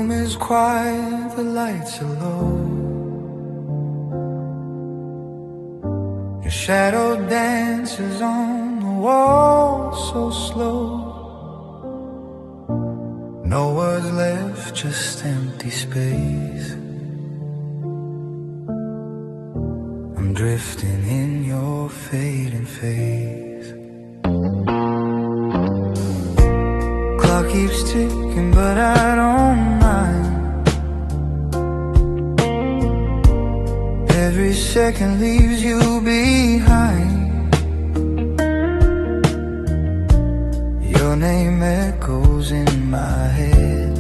room is quiet, the lights are low. Your shadow dances on the wall so slow. No words left, just empty space. I'm drifting in your fading face. Clock keeps ticking, but I don't mind. Every second leaves you behind. Your name echoes in my head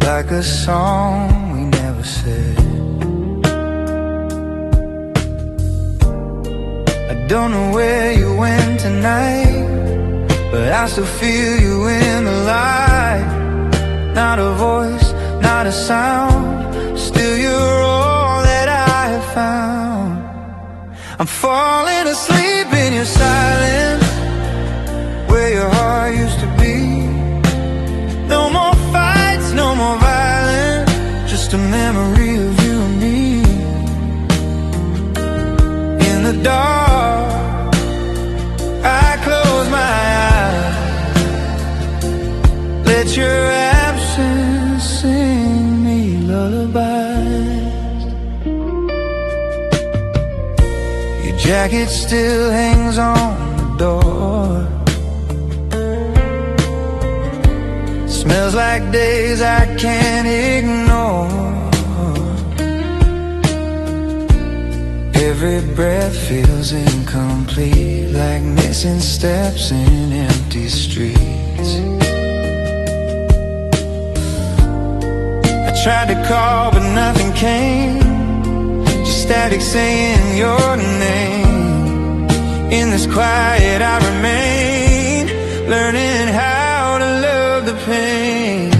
like a song we never said. I don't know where you went tonight, but I still feel you in the light. Not a voice, not a sound, still you're all that I have found. I'm falling asleep in your silence, where your heart used to be. No more fights, no more violence, just a memory of you and me. In the dark, I close my eyes, let your absence sing me lullabies. Your jacket still hangs on the door. Smells like days I can't ignore. Every breath feels incomplete, like missing steps in empty streets. I tried to call but nothing came, just static saying your name. In this quiet I remain, learning how to love the pain.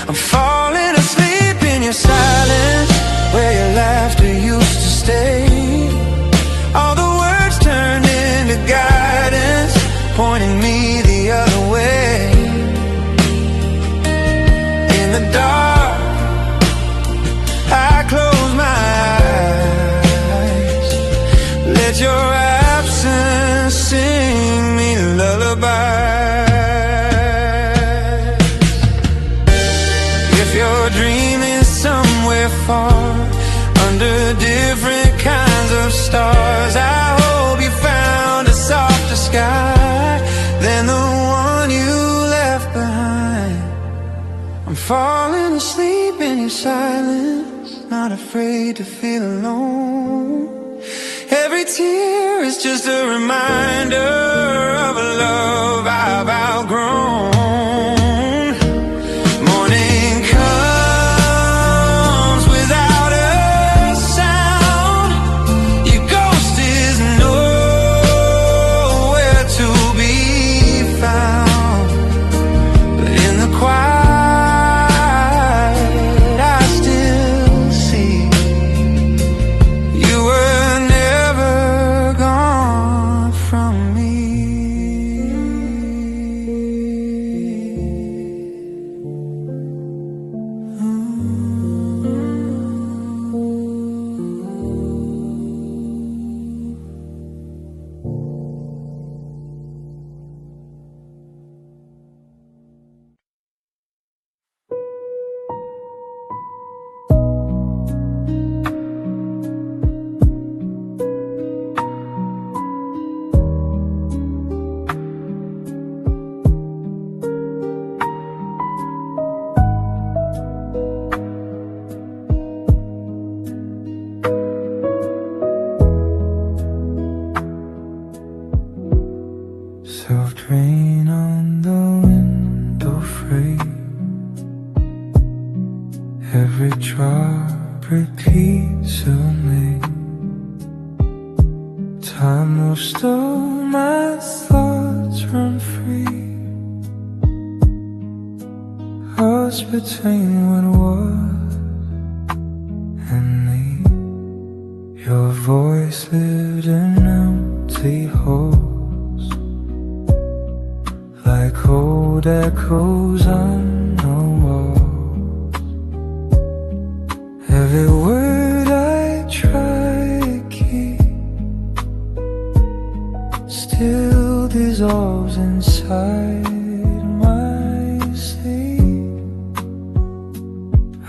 I'm falling asleep in your silence, where your laughter used to stay. All the words turned into guidance, pointing me the other way. In the dark, I close my eyes, let your absence sing me lullabies. If you're dreaming somewhere far, under different kinds of stars, I hope you found a softer sky than the one you left behind. I'm falling asleep in your silence, not afraid to feel alone. Every tear is just a reminder of a love I've outgrown. Morning comes without a sound, your ghost is nowhere to be found. But in the quiet I still see you were never gone from me. Soft rain on the window frame, every drop repeats a name. Time moves slow, my thoughts run free. Lost between what was and me. Your voice lived in empty holes, like old echoes on the wall. Every word I try to keep still dissolves inside my sleep.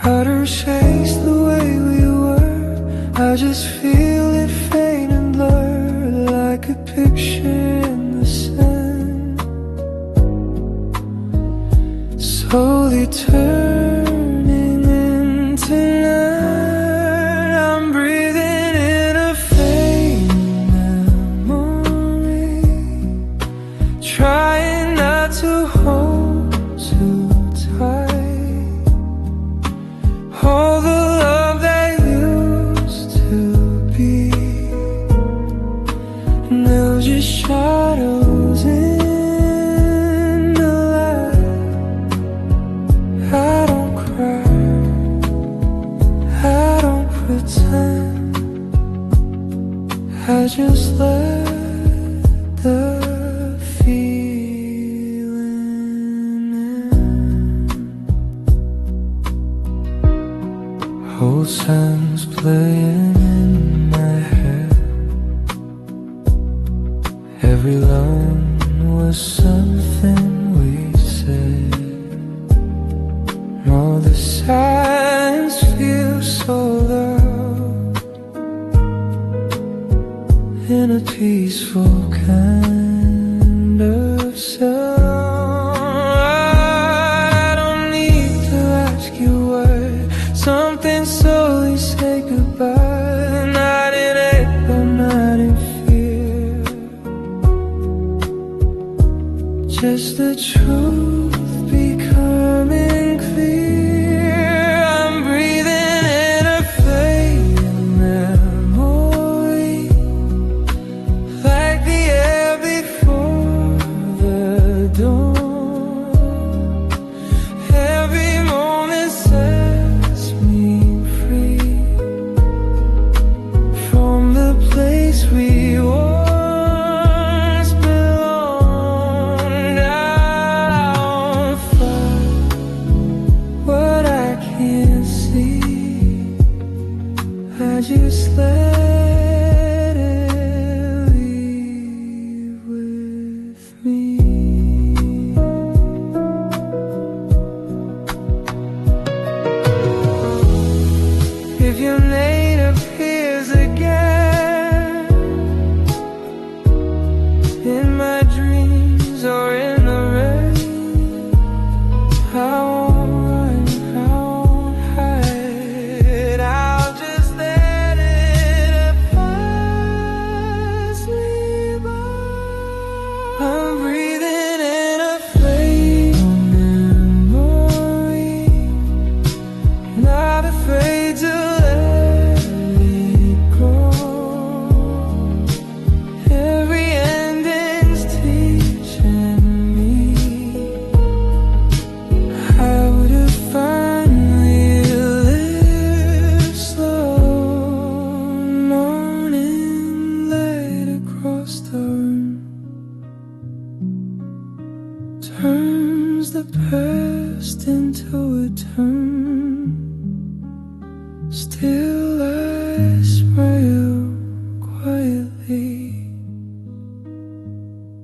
I don't chase the way we were, I just feel it fade and blur like a picture in the sun, slowly turning into night. I'm breathing in a faint memory, trying not to hold too tight all the love that used to be. Now just shadows in the light. I don't cry, I don't pretend, I just let the feeling in. Old songs playing in my head, every line was something we said. All the silence feels so loud in a peaceful kind of sound. I don't need to ask you why, something slowly say goodbye. Not in hate, but not in fear, just the truth becoming clear. I'm breathing in a faint memory, like the air before the dawn. Every moment sets me free from the place we once belonged. I'll find what I can't see, I just let it leave with me. If your name appears again in my dreams or in the rain, I won't run, I won't hide, I'll just let it pass me by. I'm breathing in a faint memory, not afraid to let it go. Every ending's teaching me how to finally live slow. Morning light across the room turns the past into a tomb. Still I smile quietly,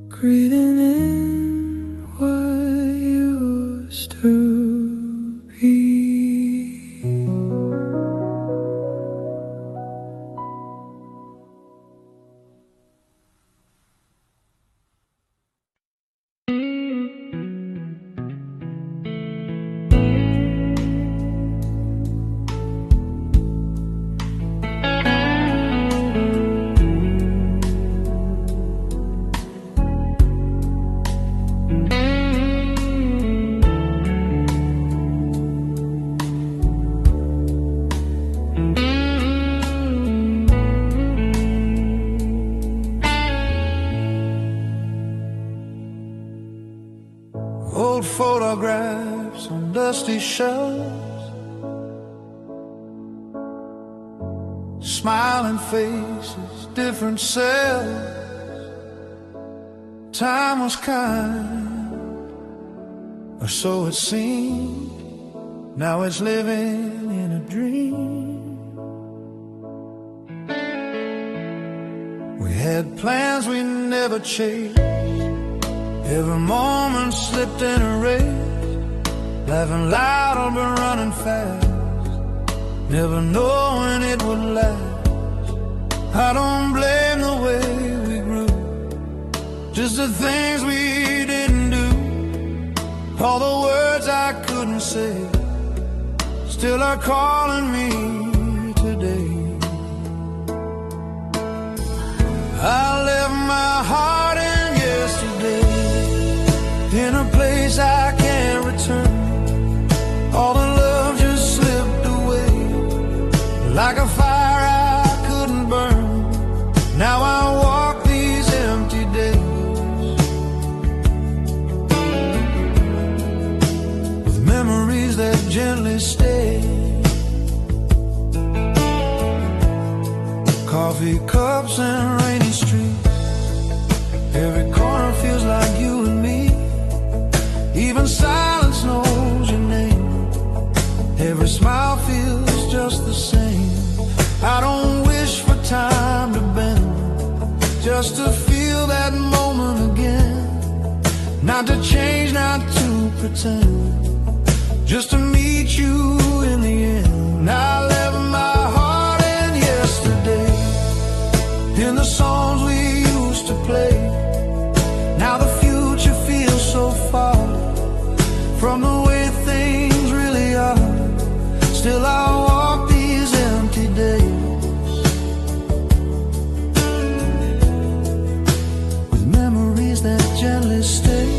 breathing in what used to be. Old photographs on dusty shelves, smiling faces, different selves. Time was kind, or so it seemed. Now it's living in a dream. had plans we never chased. Every moment slipped in a race, laughing loud or running fast, never knowing it would last. I don't blame the way we grew, just the things we didn't do, all the words I couldn't say, still are calling me today. I left my heart in yesterday, in a place I can't return. All the love just slipped away, like a fire I couldn't burn. Now I walk these empty days with memories that gently stay. Coffee cups and rainy streets, every corner feels like you and me. Even silence knows your name, every smile feels just the same. I don't wish for time to bend, just to feel that moment again. Not to change, not to pretend, just to meet you in the end. I left my heart in yesterday, in the songs we used to play. Now the future feels so far from the way things really are. Still I walk these empty days with memories that gently stay.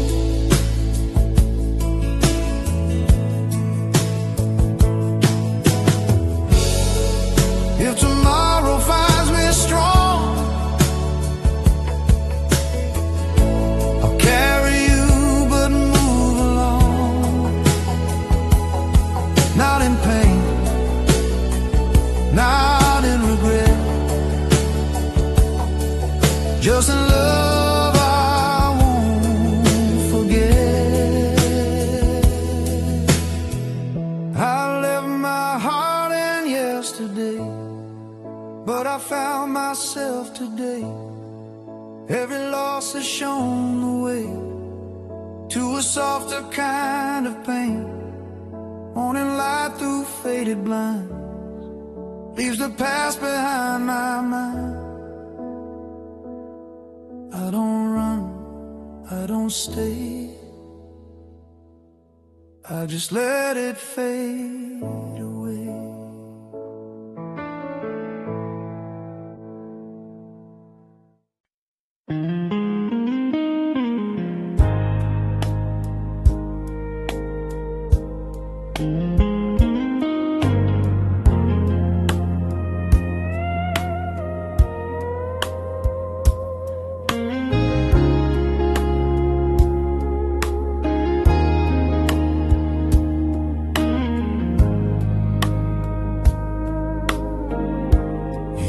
If tomorrow finds me strong, I'll carry you but move along, not in pain, not in regret, just in love I won't forget. I left my heart in yesterday, but I found myself today. Every loss has shown the way to a softer kind of pain. Morning light through faded blinds leaves the past behind my mind. I don't run, I don't stay, I just let it fade away.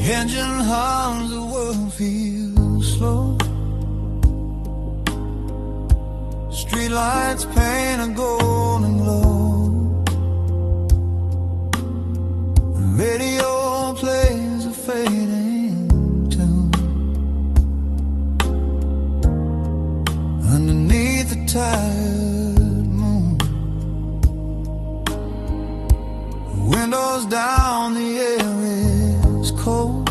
Engine hums, the world feels slow. Streetlights paint a golden glow. The radio plays a fading tune. Underneath the tired moon, windows down, the air is cold.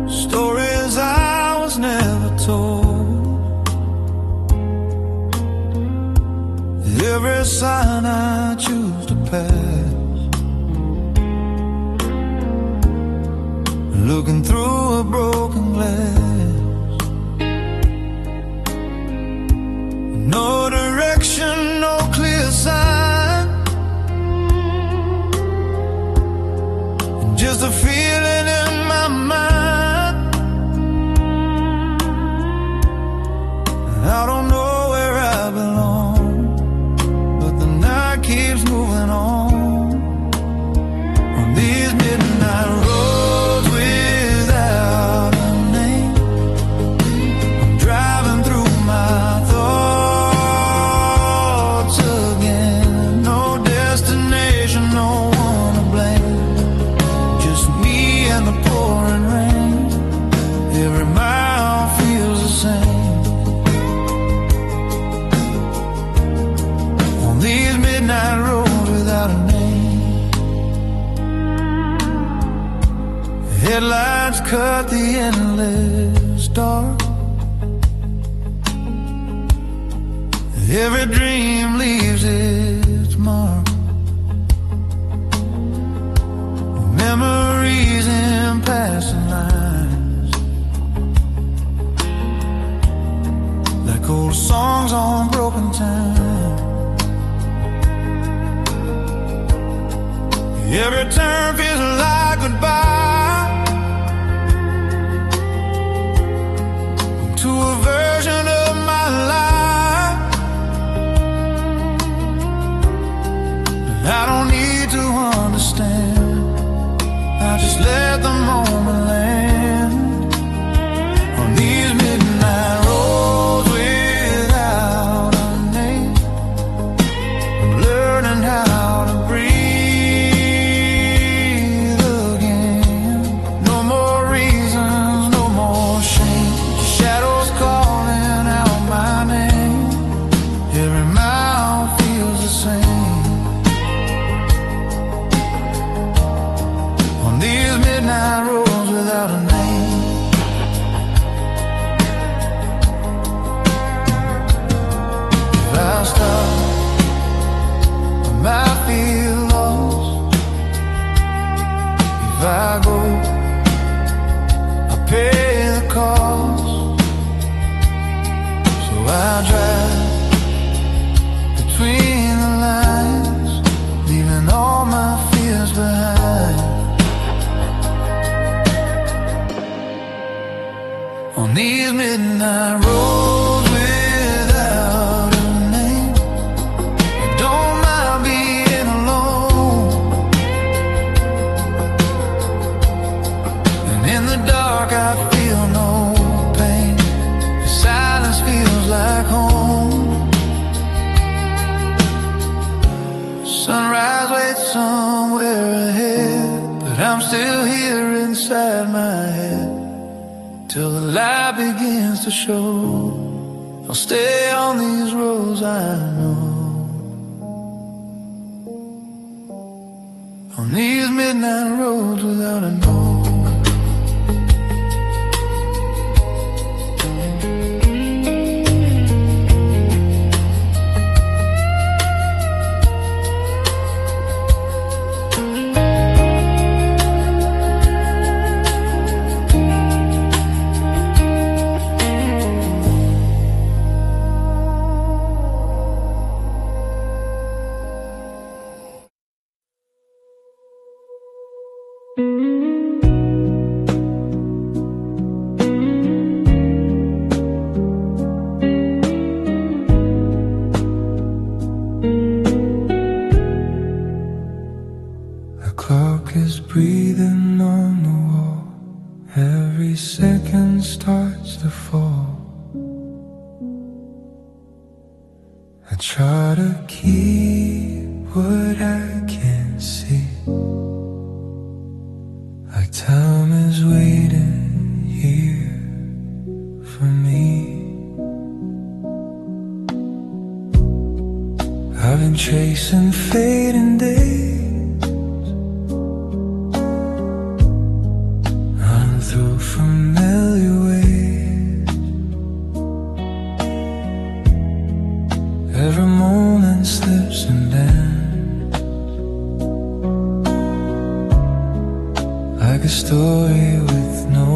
Stories I was never told. Every sign I choose to pass, looking through a broken glass. No direction, no clear sign, just a feeling in my mind. I don't know where I belong, but the night keeps moving on these midnight roads without a name. I'm driving through my thoughts again. No destination, no one to blame, just me and the pouring rain. Headlights cut the endless dark. Every dream leaves its mark. Memories in passing lines, like old songs on broken time. Every turn feels like goodbye to a version of my life. I don't need to understand, I just let the moment land on these midnight roads without a name. I'm learning how to breathe again. No more reasons, no more shame. Shadows calling out my name. Every mile feels the same. These midnight roads without a name. If I stop, I might feel lost. If I go, I pay the cost. So I drive between the lines, leaving all my fears behind. On these midnight roads without a name, I don't mind being alone. And in the dark I feel no pain. The silence feels like home. Sunrise waits somewhere ahead, but I'm still here inside my head. Till the light begins to show, I'll stay on these roads I know. On these midnight roads without a know. Breathing on the wall, every second starts to fall. I try to keep what I can't see, like time is waiting here for me. I've been chasing fading days, through familiar ways. Every moment slips and ends, like a story with no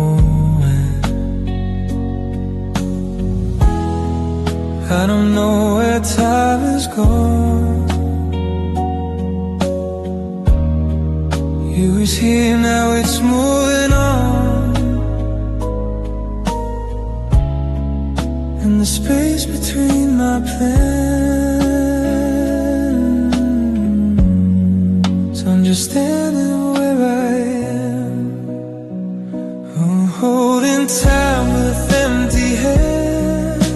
end. I don't know where time is gone. You was here, now it's moving on. And the space between my plans, understanding where I am. Oh, holding time with empty hands,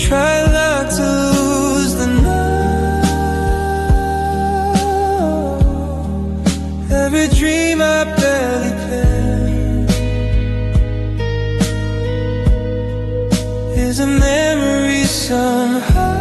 try not to lose the night. Every dream I barely planned is a memory somehow.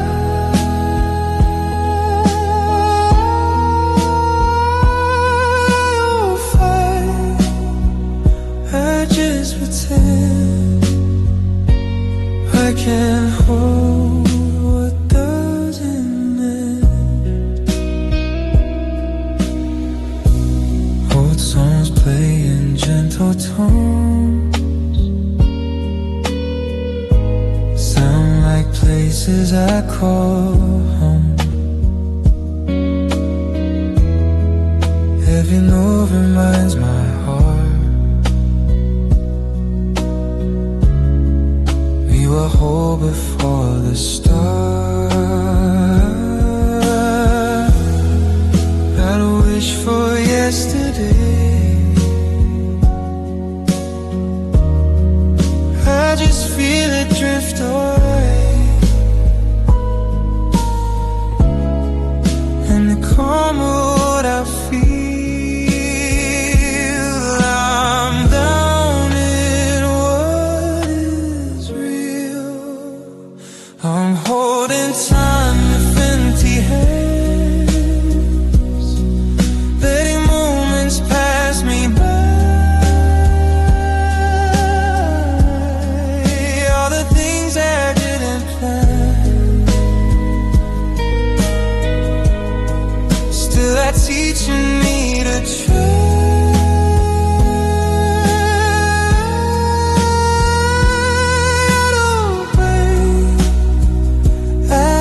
by teaching me to trust.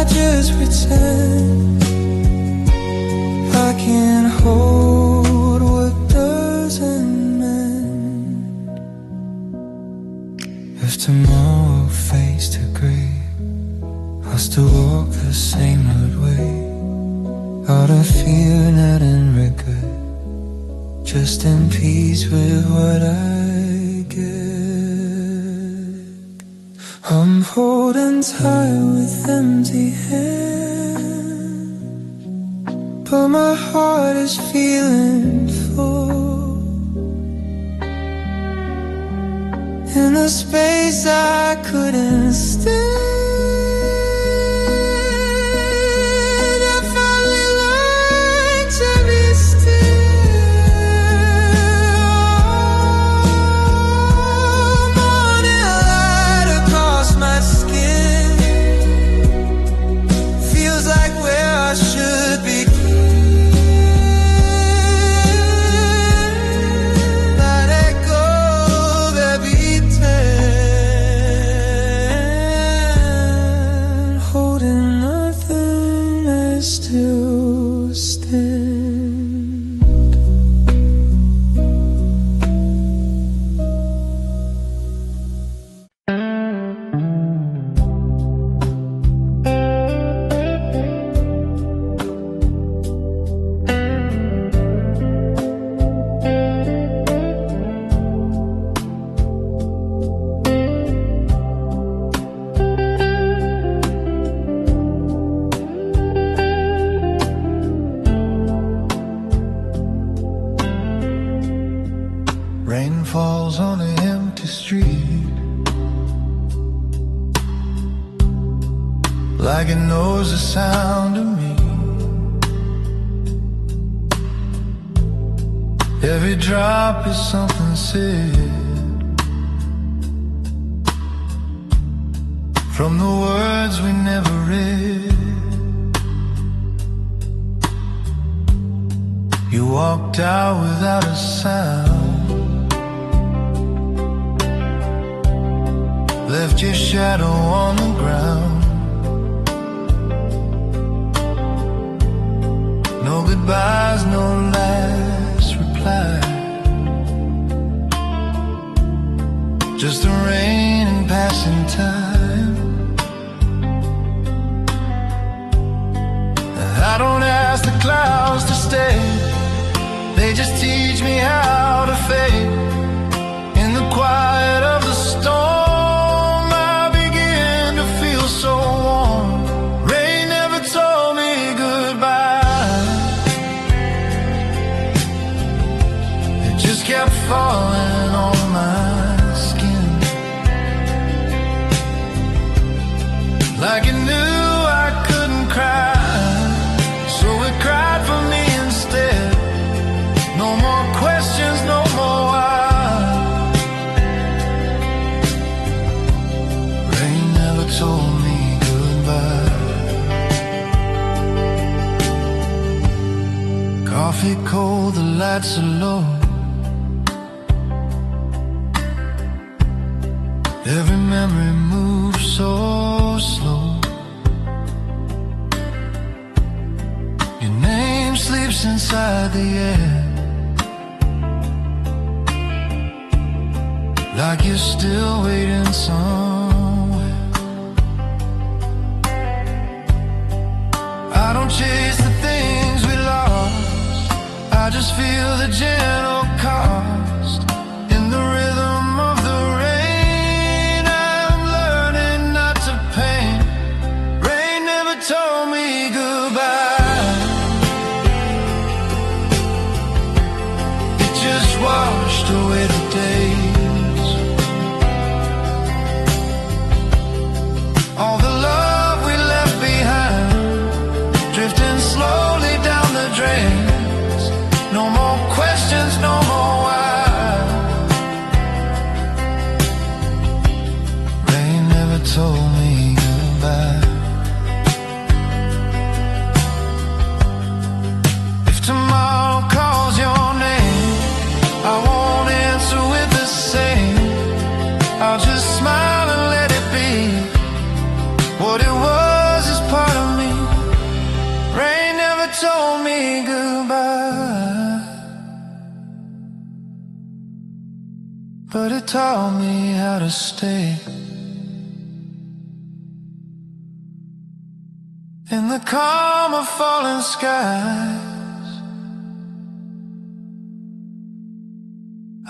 Just pretend I can't hold what doesn't mend. If tomorrow fades to grey, I'll still walk the same old way, out of fear, not in regret, just in peace with what I get. I'm holding tight with empty hands, but my heart is feeling full. In a space I couldn't stand, I finally learned to be still stand. Rain falls on an empty street, like it knows the sound of me. Every drop is something said from the words we never read. You walked out without a sound, left your shadow on the ground. No goodbyes, no last reply, just the rain and passing time. I don't ask the clouds to stay, they just teach me how to fade. In the quiet of the storm, I begin to feel so warm. Rain never told me goodbye, it just kept falling on my skin, like it knew I couldn't cry, so it cried for me instead. No more questions, no more why. Rain never told me goodbye. Coffee cold, the lights are low, every memory moves so slow. Your name sleeps inside the air, like you're still waiting somewhere. I don't chase the things we lost, I just feel the gentle cost. In the rhythm of the rain, I'm learning not to paint. Rain never told me goodbye, it just washed away the days. All the love we left behind, drifting slowly down the drains. No more questions, no more why. Rain never told me goodbye. If tomorrow but it taught me how to stay. In the calm of falling skies,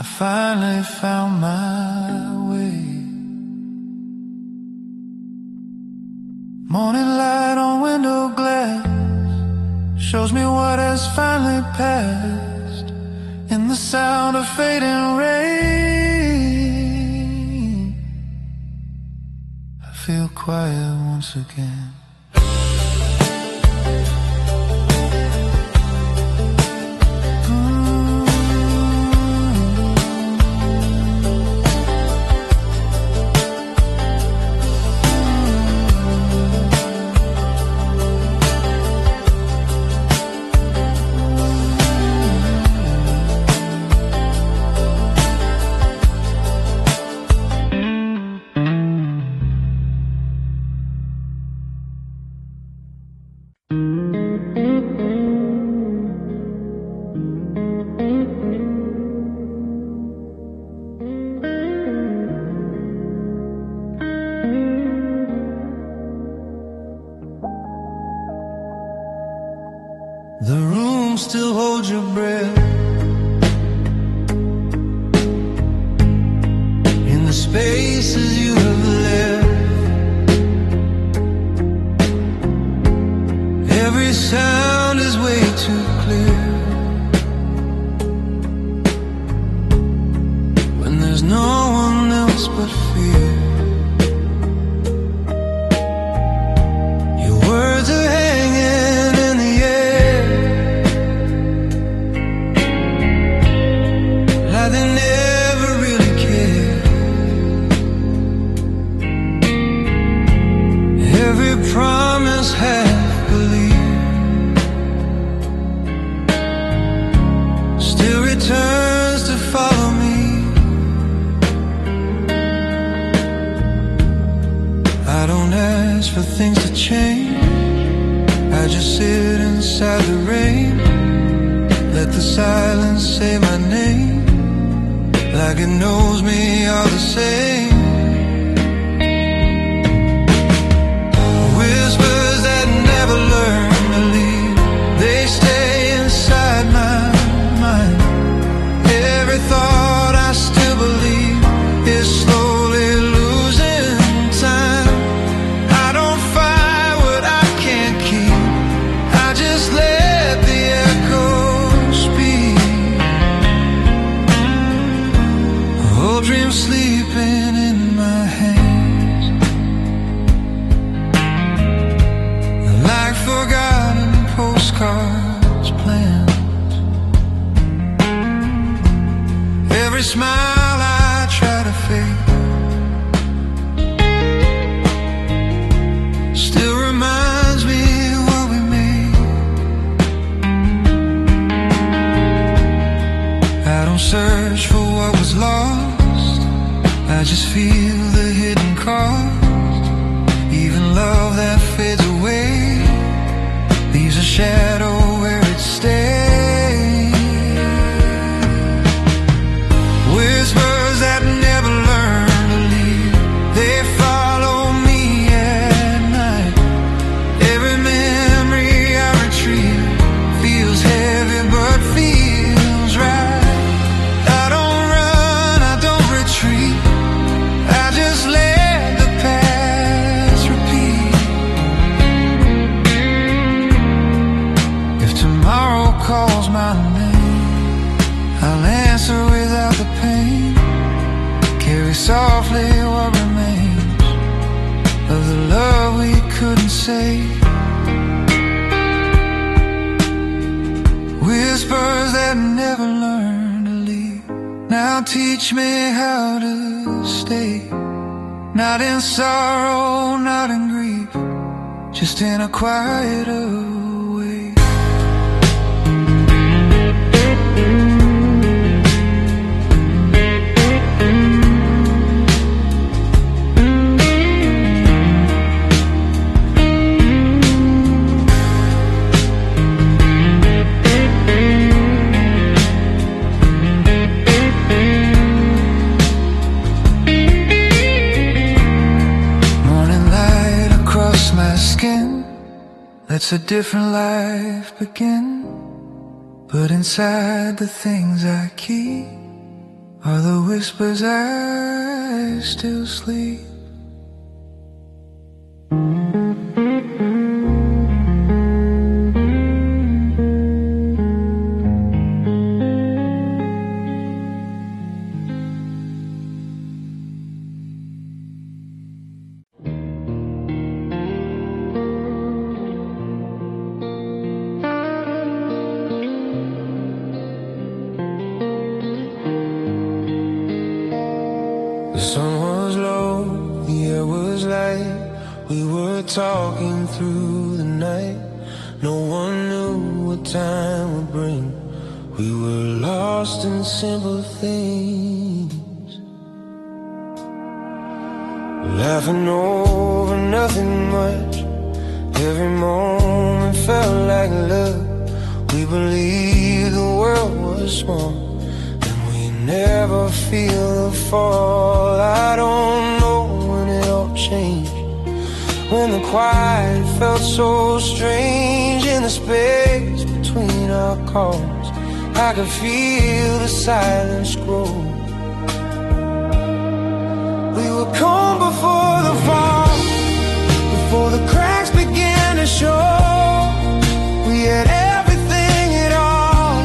I finally found my way. Morning light on window glass shows me what has finally passed. In the sound of fading rain, I feel quiet once again. The room still holds your breath in the spaces you have left. Every sound is way too clear when there's no one else but fear. Your words are hanging in the air, like they never really cared. Every promise half believed still returns to follow me. I don't ask for things to change, I just sit inside the rain, let the silence say my name, like it knows me all the same. Whispers that never learn to leave, they stay inside my mind. Every thought I still believe is slowly losing time. I don't fight what I can't keep, I just let the echoes speak. Old dreams sleeping in my hands, like forgotten postcards planned. Every smile I try to fake still reminds me what we made. I don't search for what was lost, I just feel the hidden cost. Even love that fades away leaves a shadow where it stays. Whispers that never learn to leave, they follow me at night. Every memory I retrieve feels heavy but feels right. I don't run, I don't retreat, I just let the past repeat. If tomorrow calls my name, I'll answer without the pain. Carry softly what remains of the love we couldn't say. Whispers that never learn to leave, now teach me how to stay. Not in sorrow, not in grief, just in a quieter way. lets a different life begin. But inside the things I keep are the whispers I still sleep. The sun was low, the air was light. We were talking through the night. No one knew what time would bring. We were lost in simple things, laughing over nothing much. Every moment felt like love. We believed the world was small, never feel the fall. I don't know when it all changed, when the quiet felt so strange. In the space between our calls, I could feel the silence grow. We were calm before the fall, before the cracks began to show. We had everything at all,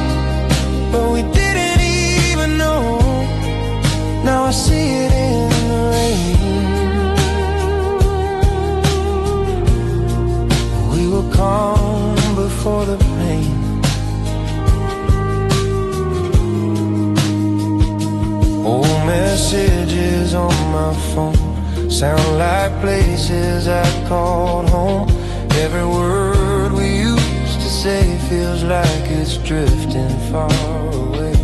but we didn't even know. Now I see it in the rain. We were calm before the pain. Old messages on my phone sound like places I called home. Every word we used to say feels like it's drifting far away.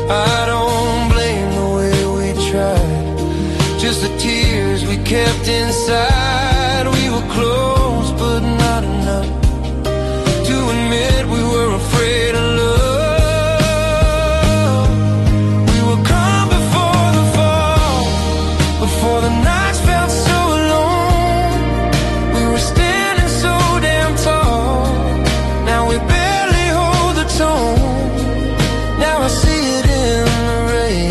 I don't blame the way we tried, just the tears we kept inside. We were close, but not enough to admit we were afraid of love. We were calm before the fall, before the nights felt so alone. We were standing so damn tall, now we barely hold the tone. Now I see it in the rain.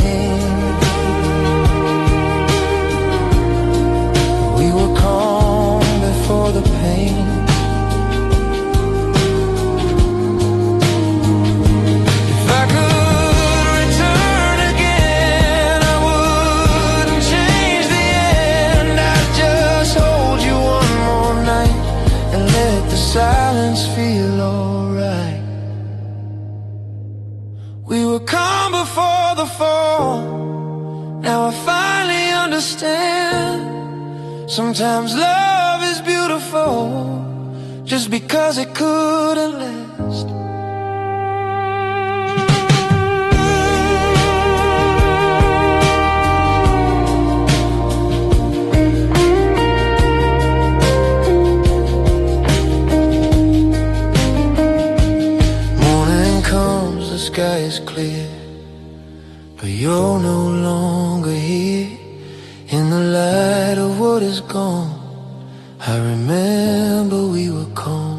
We were calm before the pain. If I could return again, I wouldn't change the end. I'd just hold you one more night and let the silence feel alright. We were calm before the fall, now I finally understand. Sometimes love is beautiful just because it couldn't last. Morning comes, the sky is clear, but you're no longer here. In the light of what is gone, I remember we were calm.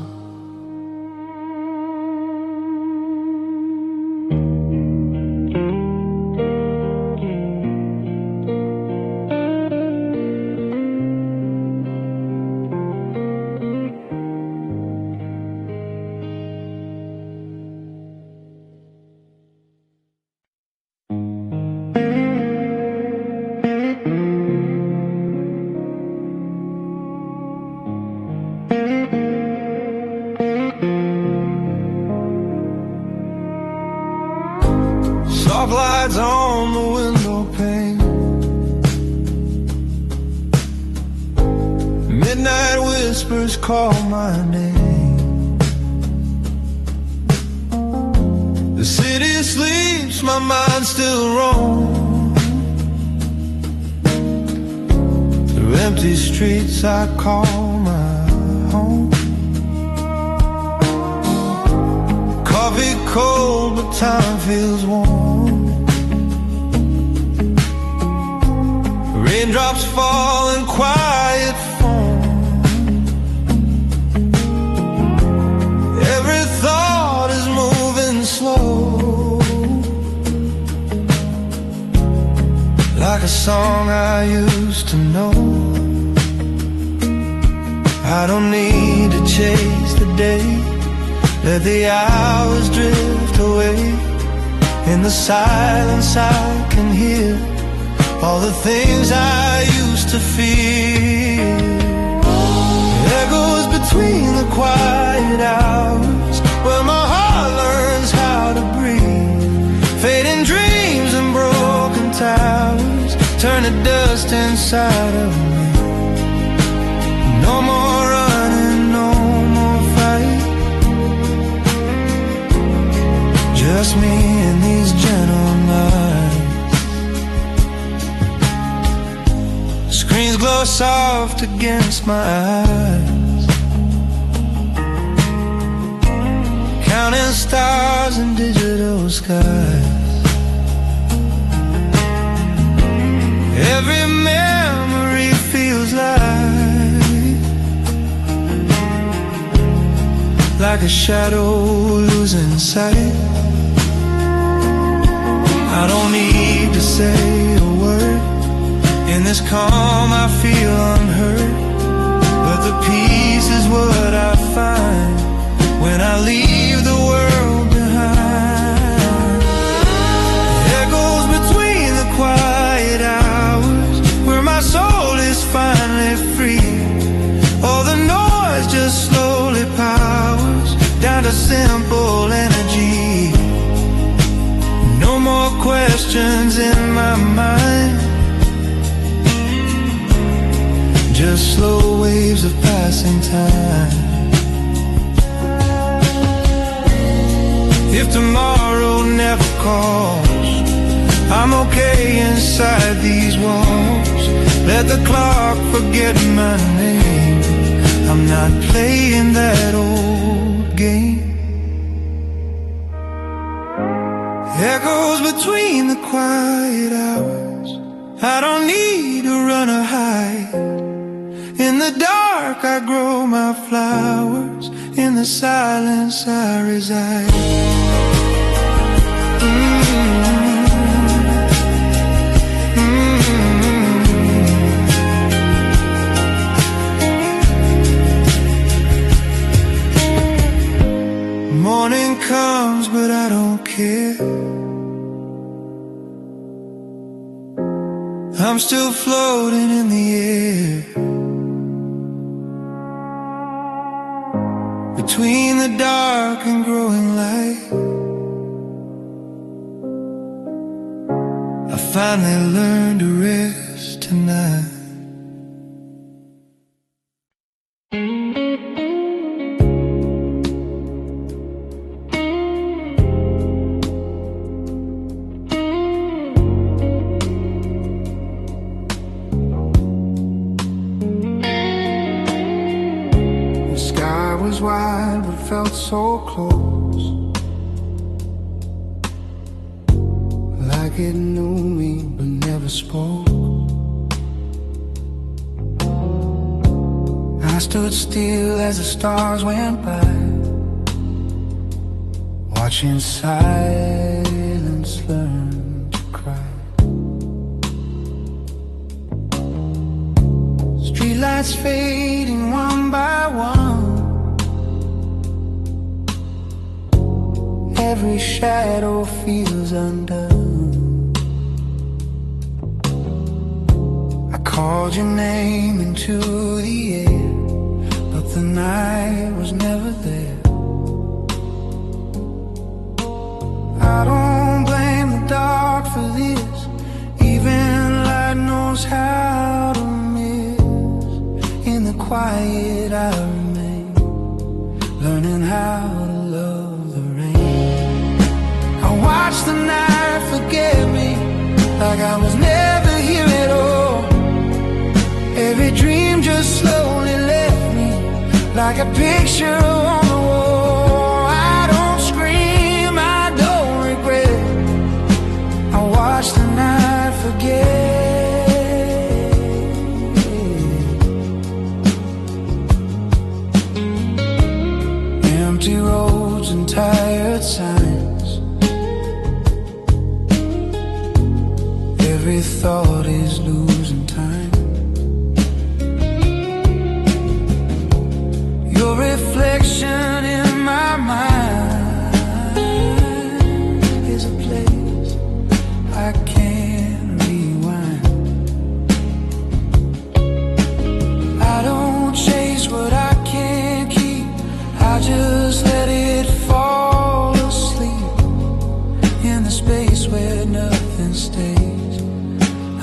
Soft lights on the window pane, midnight whispers call my name. The city sleeps, my mind still roams. Through empty streets I call my home. Coffee cold, but time feels warm. Raindrops fall in quiet form. song I used to know. I don't need to chase the day. Let the hours drift away. In the silence I can hear all the things I used to fear. Echoes between the quiet hours, where my heart learns how to breathe. Fading dreams and broken towers turn to dust inside of me. No more running, no more fight. Just me and these gentle nights. Screens glow soft against my eyes, counting stars in digital skies. Every memory feels like a shadow losing sight. I don't need to say a word. In this calm I feel unheard. But the peace is what I find when I leave the world behind. Echoes between the quiet hours, where my soul is finally free. All the noise just slowly powers down to simple energy. No more questions in my mind, just slow waves of passing time. If tomorrow never calls, I'm okay inside these walls. Let the clock forget my name. I'm not playing that old game. Echoes between the quiet hours, I don't need to run or hide. In the dark I grow my flowers, in the silence I reside. Morning comes but I don't care. I'm still floating in the air, between the dark and growing light. I finally learned to rest tonight. Wide but felt so close, like it knew me but never spoke. I stood still as the stars went by, watching silence learn to cry. Streetlights fading one by one, every shadow feels undone. I called your name into the air, but the night was never there. I don't blame the dark for this, even light knows how to miss. In the quiet I remain, learning how to love the rain. I watch the night forget me, like I was never here at all. Every dream just slowly left me, like a picture on the wall. I don't scream, I don't regret. I watch the night forget. Empty roads and tired signs, every thought is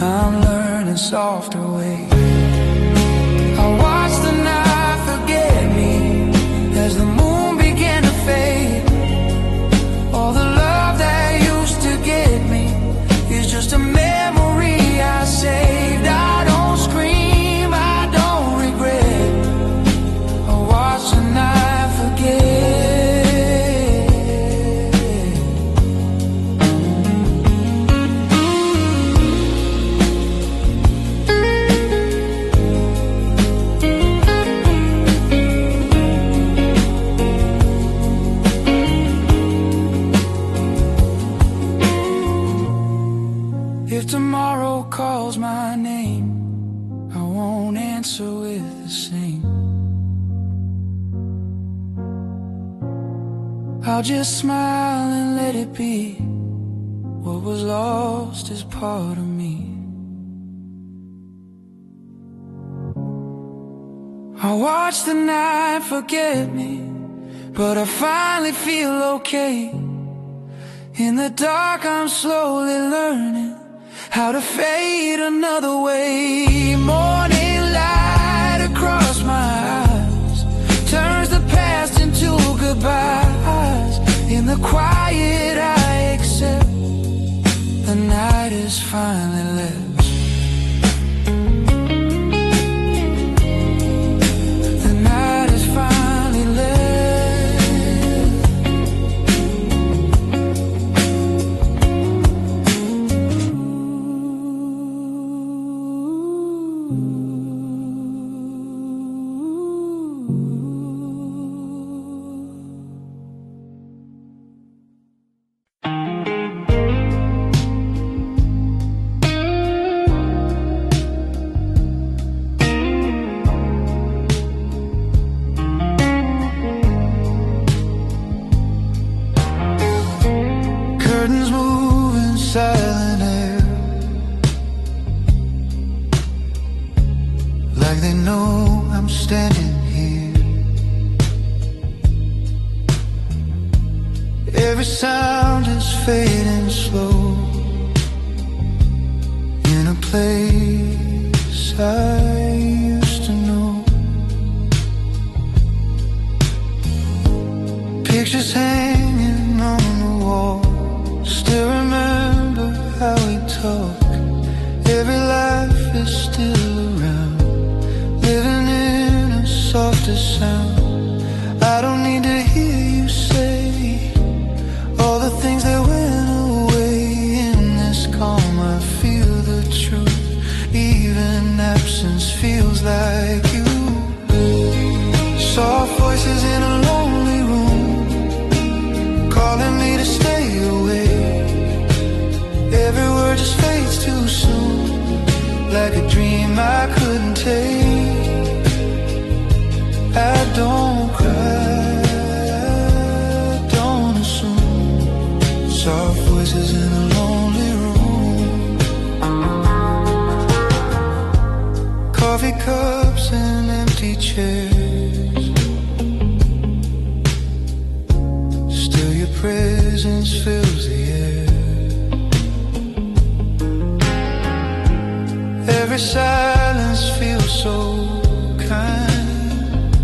I'm learning softer ways. I watch the night forget me as the moon began to fade. All the love that used to get me is just a memory I saved. I don't scream, I don't regret. I watch the night forget. If tomorrow calls my name, I won't answer with the same. I'll just smile and let it be. What was lost is part of me. I watch the night forget me, but I finally feel okay. In the dark I'm slowly learning how to fade another way. Morning light across my eyes turns the past into goodbyes. In the quiet I accept the night is finally left. The night is finally left. Curtains move in silent air, like they know I'm standing here. Every sound is fading slow in a place I used to know. Pictures hanging on the wall, still remember how we talk. Every life is still around, living in a softer sound. I don't need to hear you say all the things that went away. In this calm I feel the truth, even absence feels like you. Soft voices in a lonely room calling me to stay away. Every word just fades too soon, like a dream I couldn't take. I don't cry, I don't assume. Soft voices in a lonely room. Coffee cups and empty chairs, still your presence fills the air. Every silence feels so kind,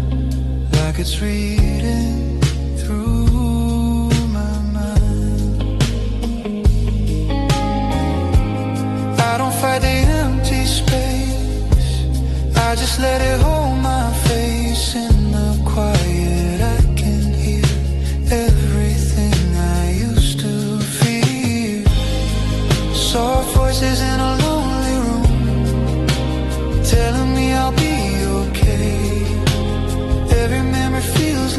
like it's reading through my mind. I don't fight the empty space, I just let it hold my face. In the quiet I can hear everything I used to fear. Soft voices in a lonely room telling me I'll be okay. Every memory feels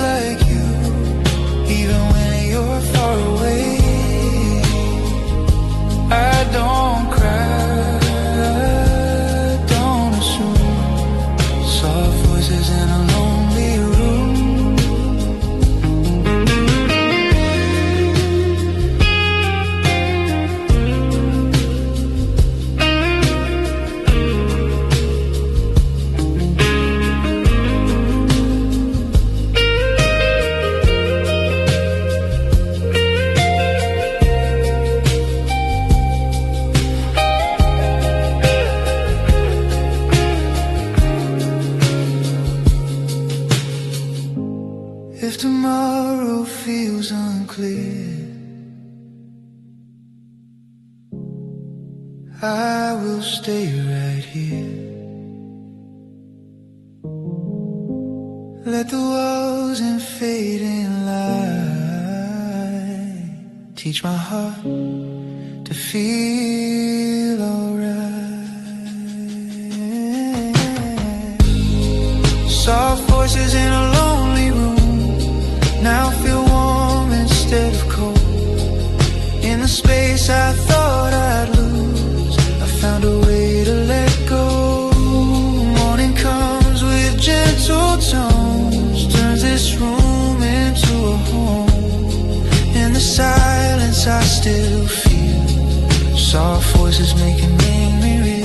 feels unclear, I will stay right here. Let the walls and fading light teach my heart to feel alright. Soft voices in a lonely room now feel warm instead of cold. In the space I thought I'd lose, I found a way to let go. Morning comes with gentle tones, turns this room into a home. In the silence I still feel soft voices making me real.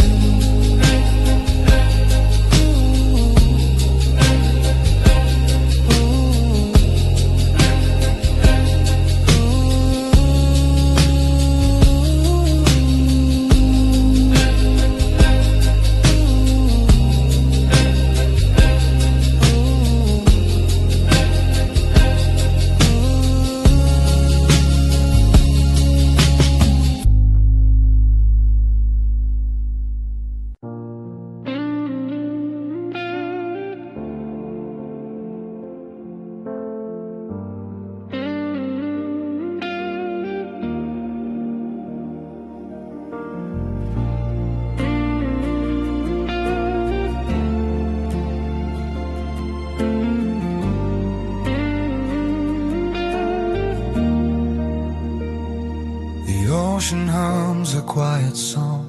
Ocean hums a quiet song,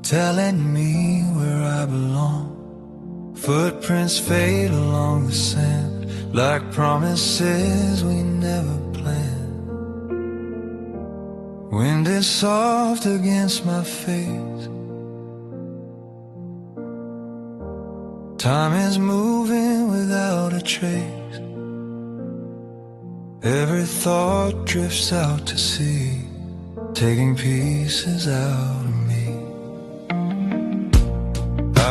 telling me where I belong. Footprints fade along the sand, like promises we never planned. Wind is soft against my face, time is moving without a trace. Every thought drifts out to sea, taking pieces out of me.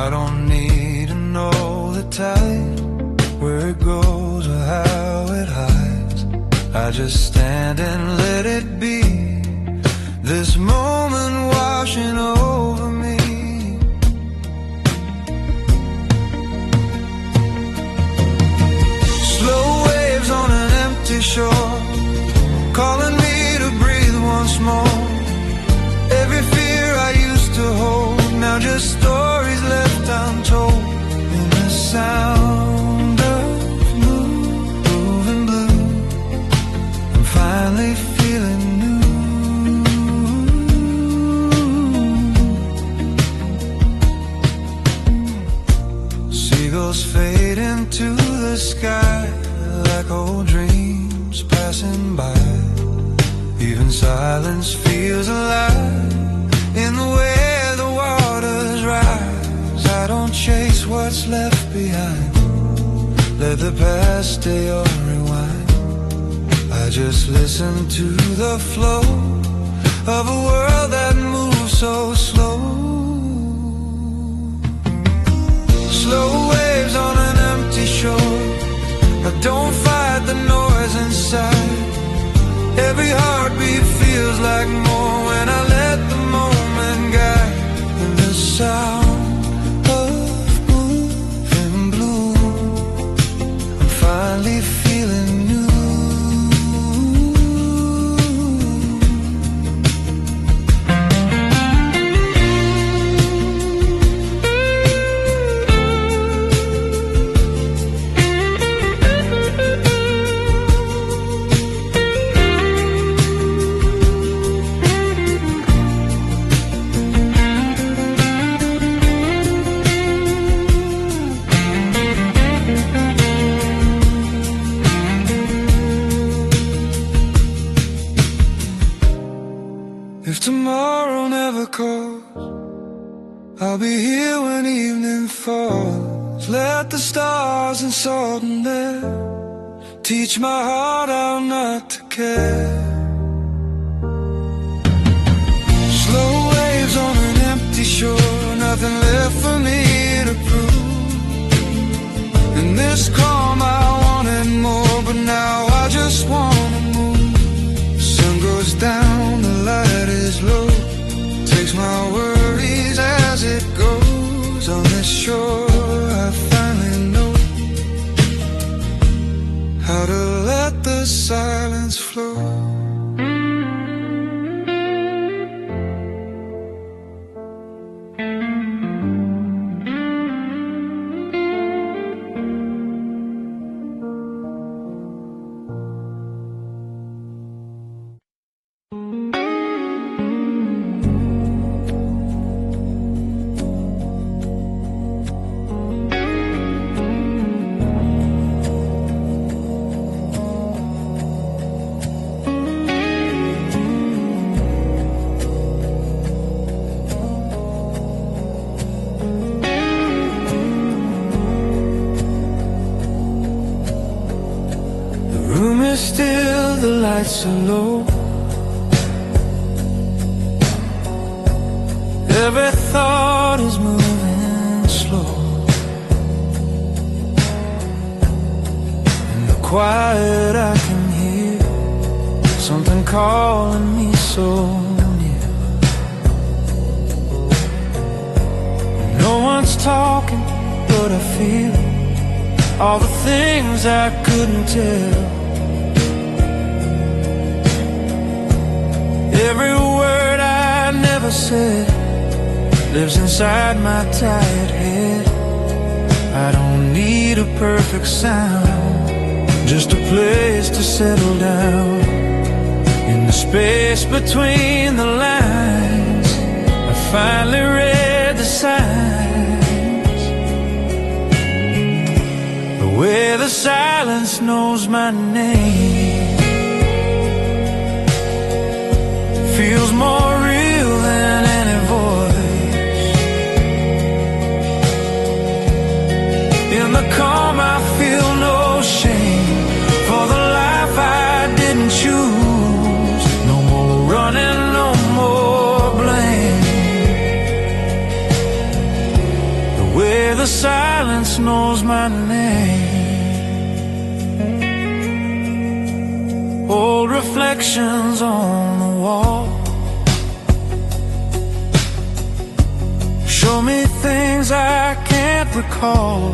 I don't need to know the tide, where it goes or how it hides. I just stand and let it be, this moment washing over me. Slow waves on an empty shore, calling me to breathe once more. Every fear I used to hold, now just stories left untold. In the sound of moving blue, I'm finally feeling new. Seagulls fade into the sky like old dreams passing by. Even silence feels alive in the way the waters rise. I don't chase what's left behind, let the past stay or rewind. I just listen to the flow of a world that moves so slow. Slow waves on an empty shore, I don't fight the noise inside. Every heartbeat feels like more when I let the moment guide. And the sound of moving blue, I'm finally feeling new. If tomorrow never calls, I'll be here when evening falls. Let the stars and salt and air teach my heart how not to care. Slow waves on an empty shore, nothing left for me to prove. In this calm I wanted more, but now I just wanna move. dance floor. Still the lights are low. Every thought is moving slow. In the quiet I can hear something calling me so near. No one's talking, but I feel all the things I couldn't tell. Every word I never said lives inside my tired head. I don't need a perfect sound, just a place to settle down. In the space between the lines, I finally read the signs. The way the silence knows my name feels more real than any voice. In the calm I feel no shame for the life I didn't choose. No more running, no more blame. The way the silence knows my name. Old reflections on the wall show me things I can't recall.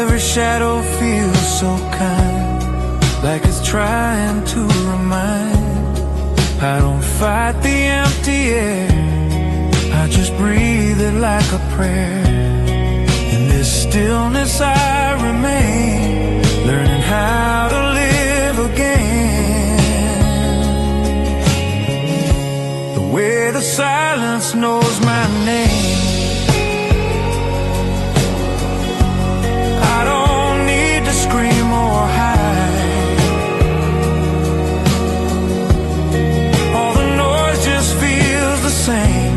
Every shadow feels so kind, like it's trying to remind. I don't fight the empty air, I just breathe it like a prayer. In this stillness I remain, learning how to live again. The way the silence knows my name. I don't need to scream or hide. All the noise just feels the same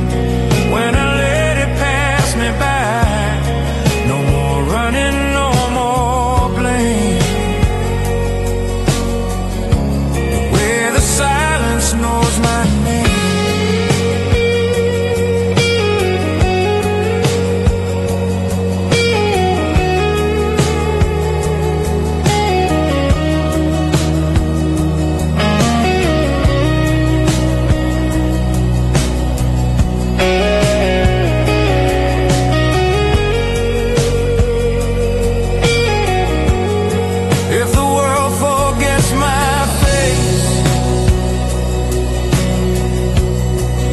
when I let it pass me by. No more running, no more blame. The way the silence knows my name. If the world forgets my face,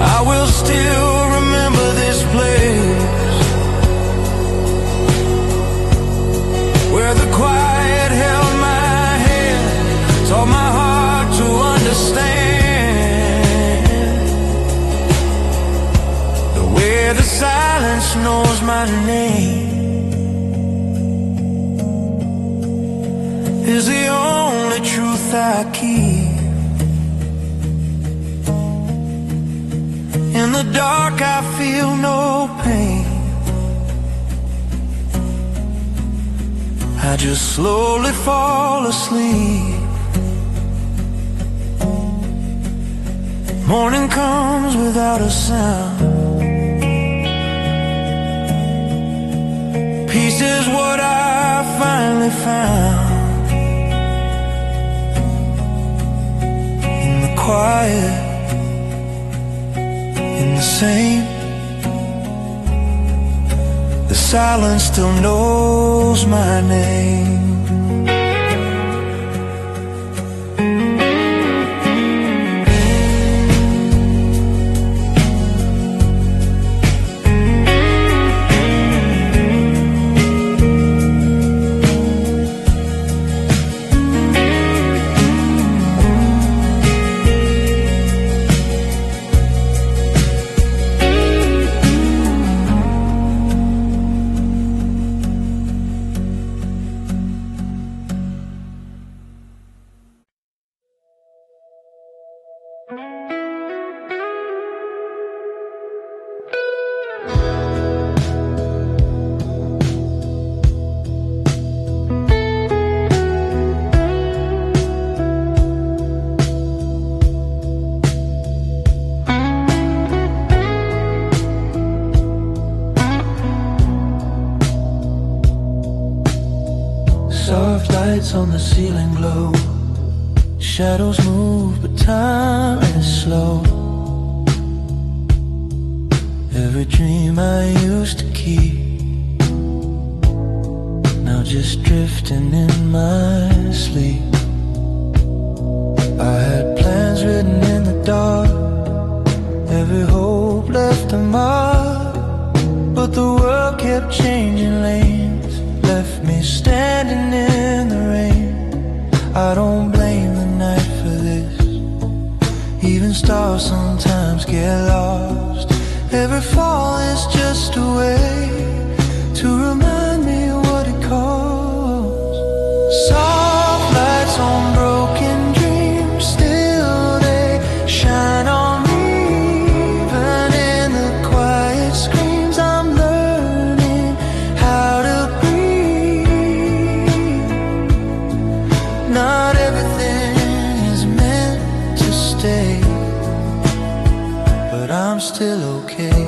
I will still remember this place, where the quiet held my hand, taught my heart to understand. The way the silence knows my name is the only truth I keep. In the dark I feel no pain, I just slowly fall asleep. Morning comes without a sound. Peace is what I finally found. In the quiet, in the same, the silence still knows my name. Soft lights on the ceiling glow. Shadows move, but time is slow. Every dream I used to keep, now just drifting in my sleep. I had plans written in the dark, every hope left a mark. But the world kept changing lanes, left me standing in the rain. I don't blame the night for this. Even stars sometimes get lost. Every fall is just a way to remind me what it costs. Soft lights on broken dreams, still they shine on me. Even in the quiet screams, I'm learning how to breathe. Not everything is meant to stay, but I'm still okay.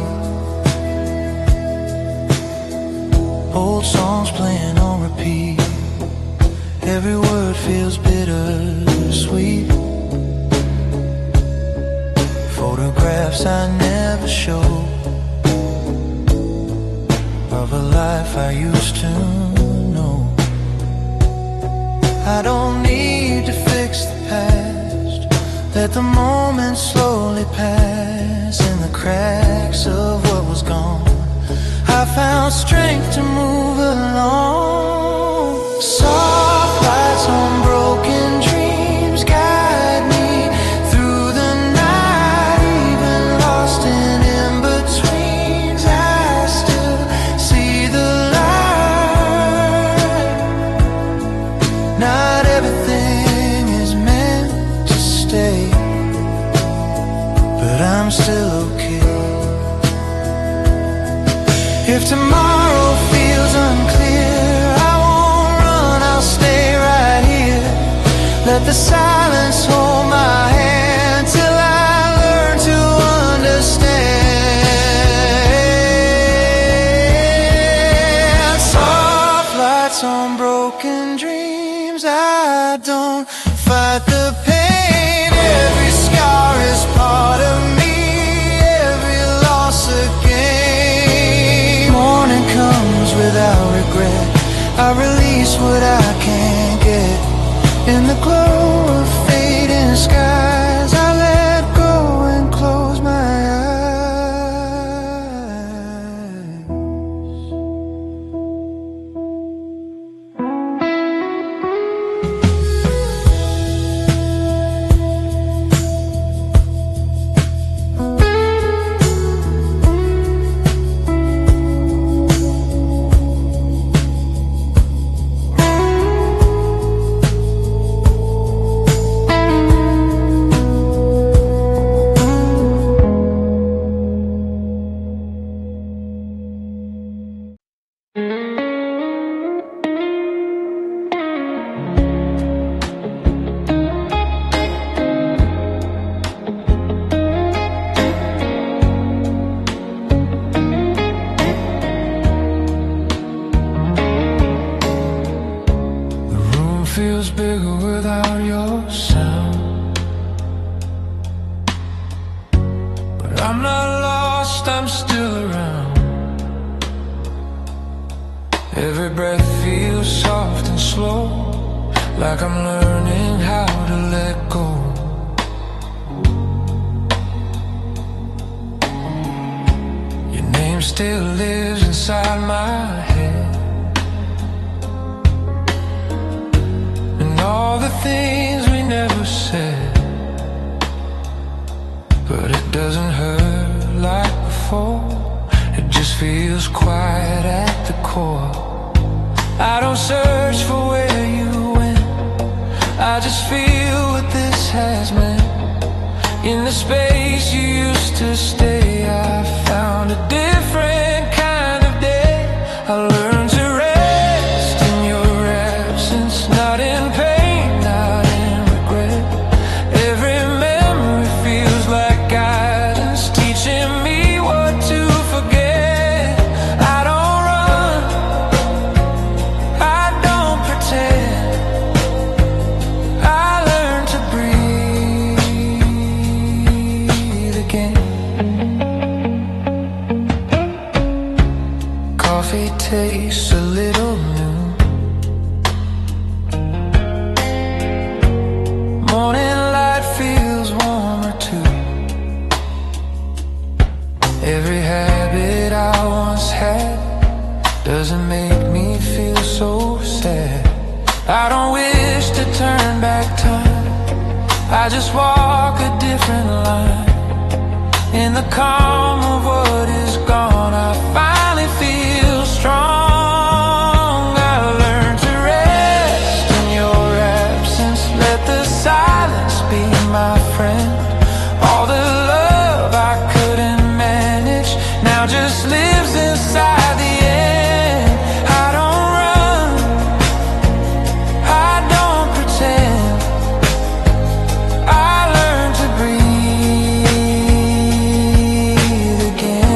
Old songs playing on repeat, every word feels bittersweet. Photographs I never showed, of a life I used to know. I don't need to fix the past, let the moment slowly pass. In the cracks of what was gone, I found strength to move along. Soft lights on broken dreams guide me through the night. Even lost in in-betweens, I still see the light. Not everything is meant to stay, but I'm still okay. If tomorrow feels unclear, I won't run, I'll stay right here. Let the silence hold my hand till I learn to understand. Soft lights on broken dreams, I don't fight the pain. Every scar is part of me, every loss a gain. Morning comes without regret, I release what I can't get. In the glow of fading skies, I let go and close my eyes. Feels bigger without your sound, but I'm not lost, I'm still around. Every breath feels soft and slow, like I'm learning how to let go. Your name still lives inside my head, all the things we never said, but it doesn't hurt like before. It just feels quiet at the core. I don't search for where you went, I just feel what this has meant. In the space you used to stay, I found a different kind of day. I learned to rest in your absence, not in pain, not in regret. Every memory feels like guidance, teaching me what to forget. I don't run, I don't pretend, I learn to breathe again. Coffee tastes a little new, morning light feels warmer too. Every habit I once had doesn't make me feel so sad. I don't wish to turn back time, I just walk a different line. In the calm of what is gone, I finally feel strong. I learned to rest in your absence, let the silence be my friend. All the love I couldn't manage now just lives inside the end. I don't run, I don't pretend, I learn to breathe again.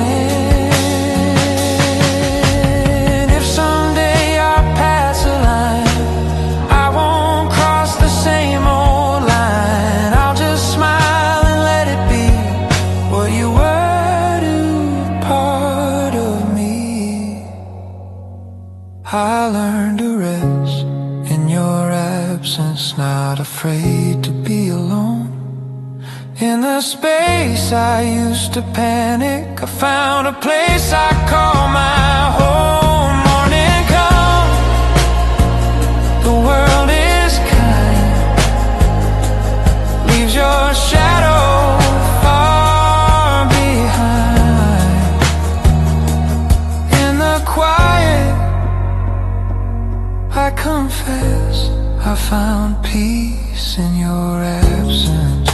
If someday I pass a line, I won't cross the same old line. I'll just smile and let it be what you were to part of me. I learned to rest in your absence, not afraid to be alone. In the space I used to panic, I found a place I call my home. Morning come, the world is kind, leaves your shadow far behind. In the quiet, I confess, I found peace in your absence.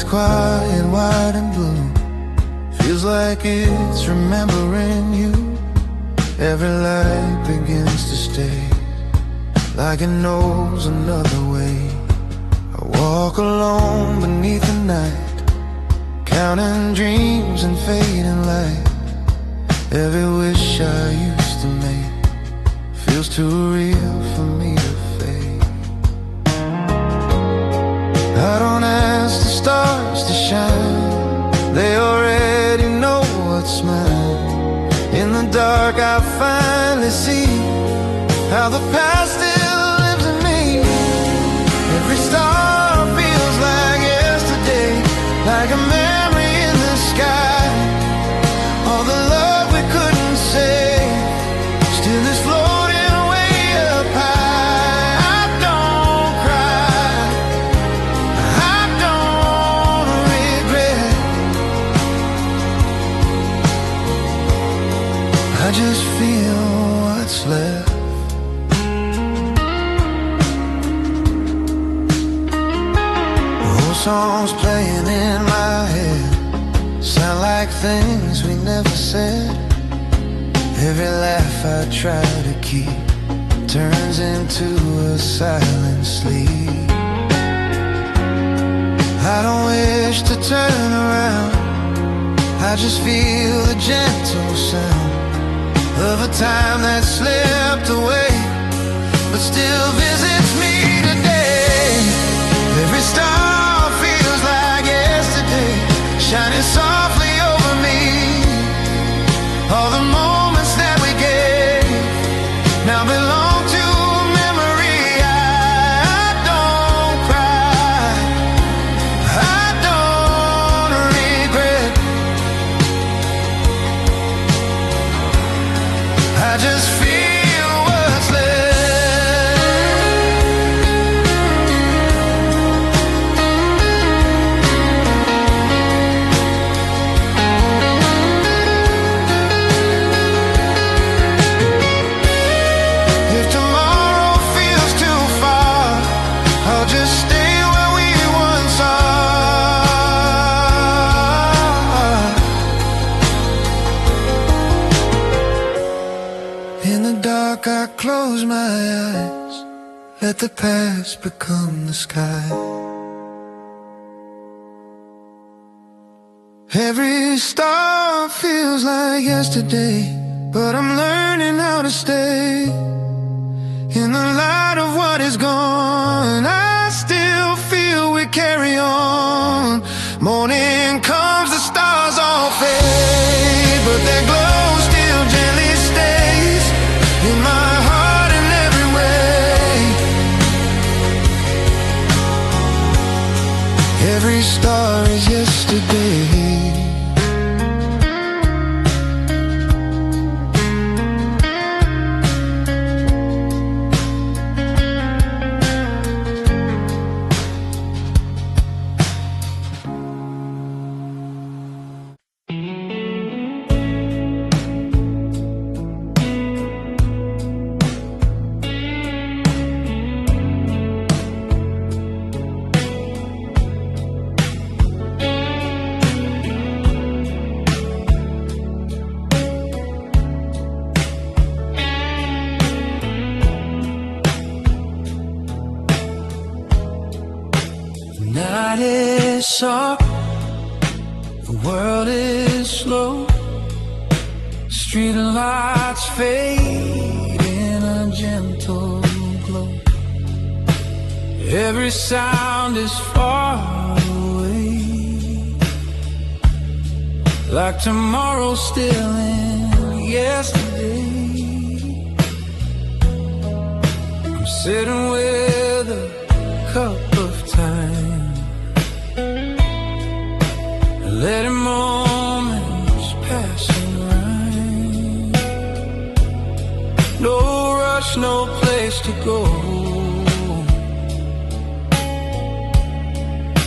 Quiet, white and blue, feels like it's remembering you. Every light begins to stay, like it knows another way. I walk alone beneath the night, counting dreams and fading light. Every wish I used to make feels too real for me to fake. I don't ask the stars to shine, they already know what's mine. In the dark I finally see how the past still lives in me. Every star feels like yesterday, like a memory in the sky. All the love we couldn't say still is floating way up high. I don't cry, I don't regret, I just feel what's left. Old songs playing in my head sound like things we never said. Every laugh I try to keep turns into a silent sleep. I don't wish to turn around, I just feel the gentle sound of a time that slipped away, but still visits me today. Every star feels like yesterday, shining softly over me. All the moments that we gave now belong to memory. I don't cry, close my eyes, let the past become the sky. Every star feels like yesterday, but I'm learning how to stay in the light of what is gone. I still feel we carry on. Morning comes, the stars all fade, but their glow still gently stays in my heart in every way. Every star is yesterday. Night is soft, the world is slow, street lights fade in a gentle glow. Every sound is far away, like tomorrow still in yesterday. I'm sitting with a cup of time, letting moments pass and rhyme. No rush, no place to go,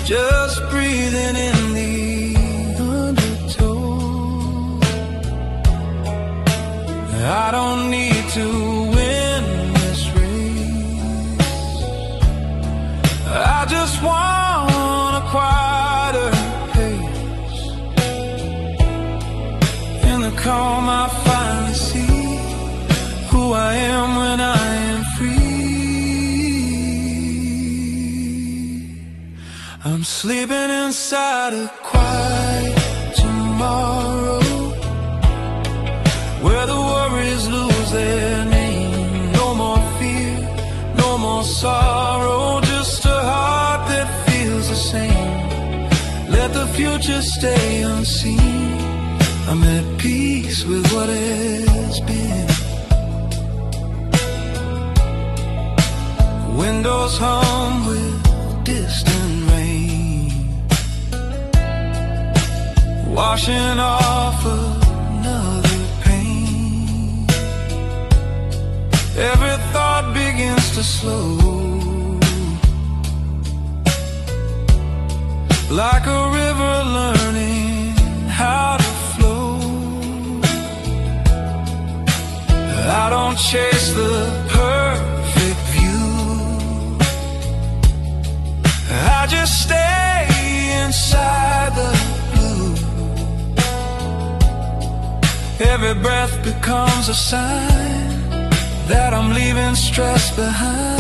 just breathing in the undertow. I don't need to win this race, I just want a quieter pace. In the calm I finally see who I am when I am free. I'm sleeping inside a quiet tomorrow, where the worries lose their name. No more fear, no more sorrow, just a heart that feels the same. Let the future stay unseen, I'm at peace with what has been. Windows hum with distant rain, washing off another pain. Every thought begins to slow, like a river learning how to flow. I don't chase the perfect view, I just stay inside the blue. Every breath becomes a sign that I'm leaving stress behind.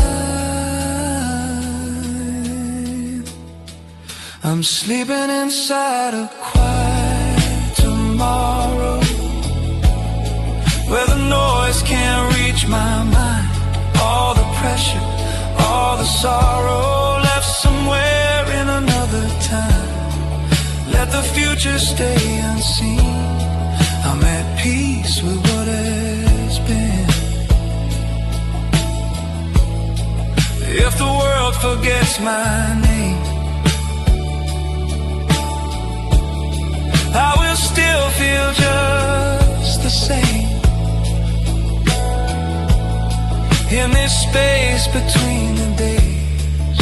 I'm sleeping inside a quiet tomorrow, where the noise can't reach my mind. All the pressure, all the sorrow, left somewhere in another time. Let the future stay unseen, I'm at peace with what has been. If the world forgets my name, I will still feel just the same. In this space between the days,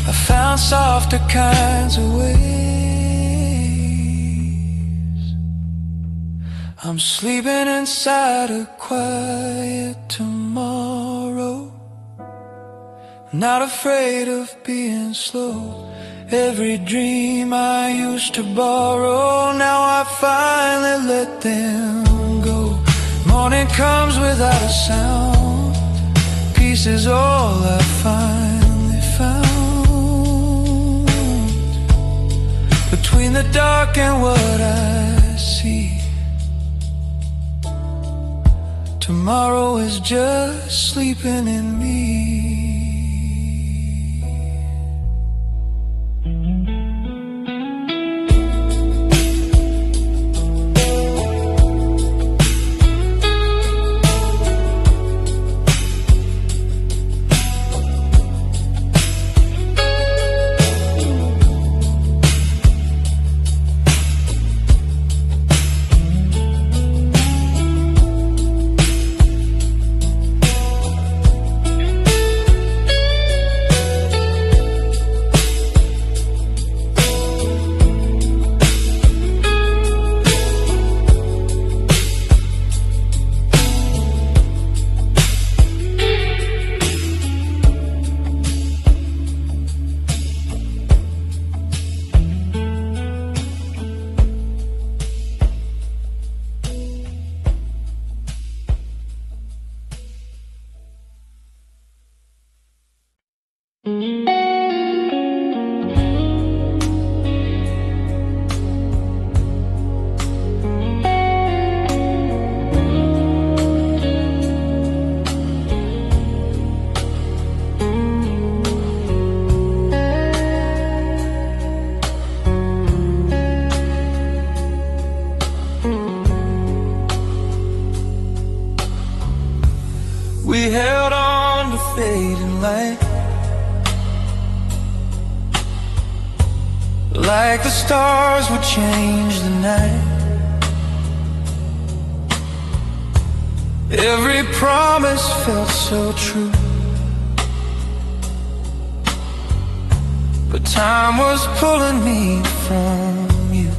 I found softer kinds of ways. I'm sleeping inside a quiet tomorrow, not afraid of being slow. Every dream I used to borrow, now I finally let them go. morning comes without a sound. Peace is all I finally found. Between the dark and what I see, tomorrow is just sleeping in me. We held on to fading light, like the stars would change the night. Every promise felt so true, but time was pulling me from you.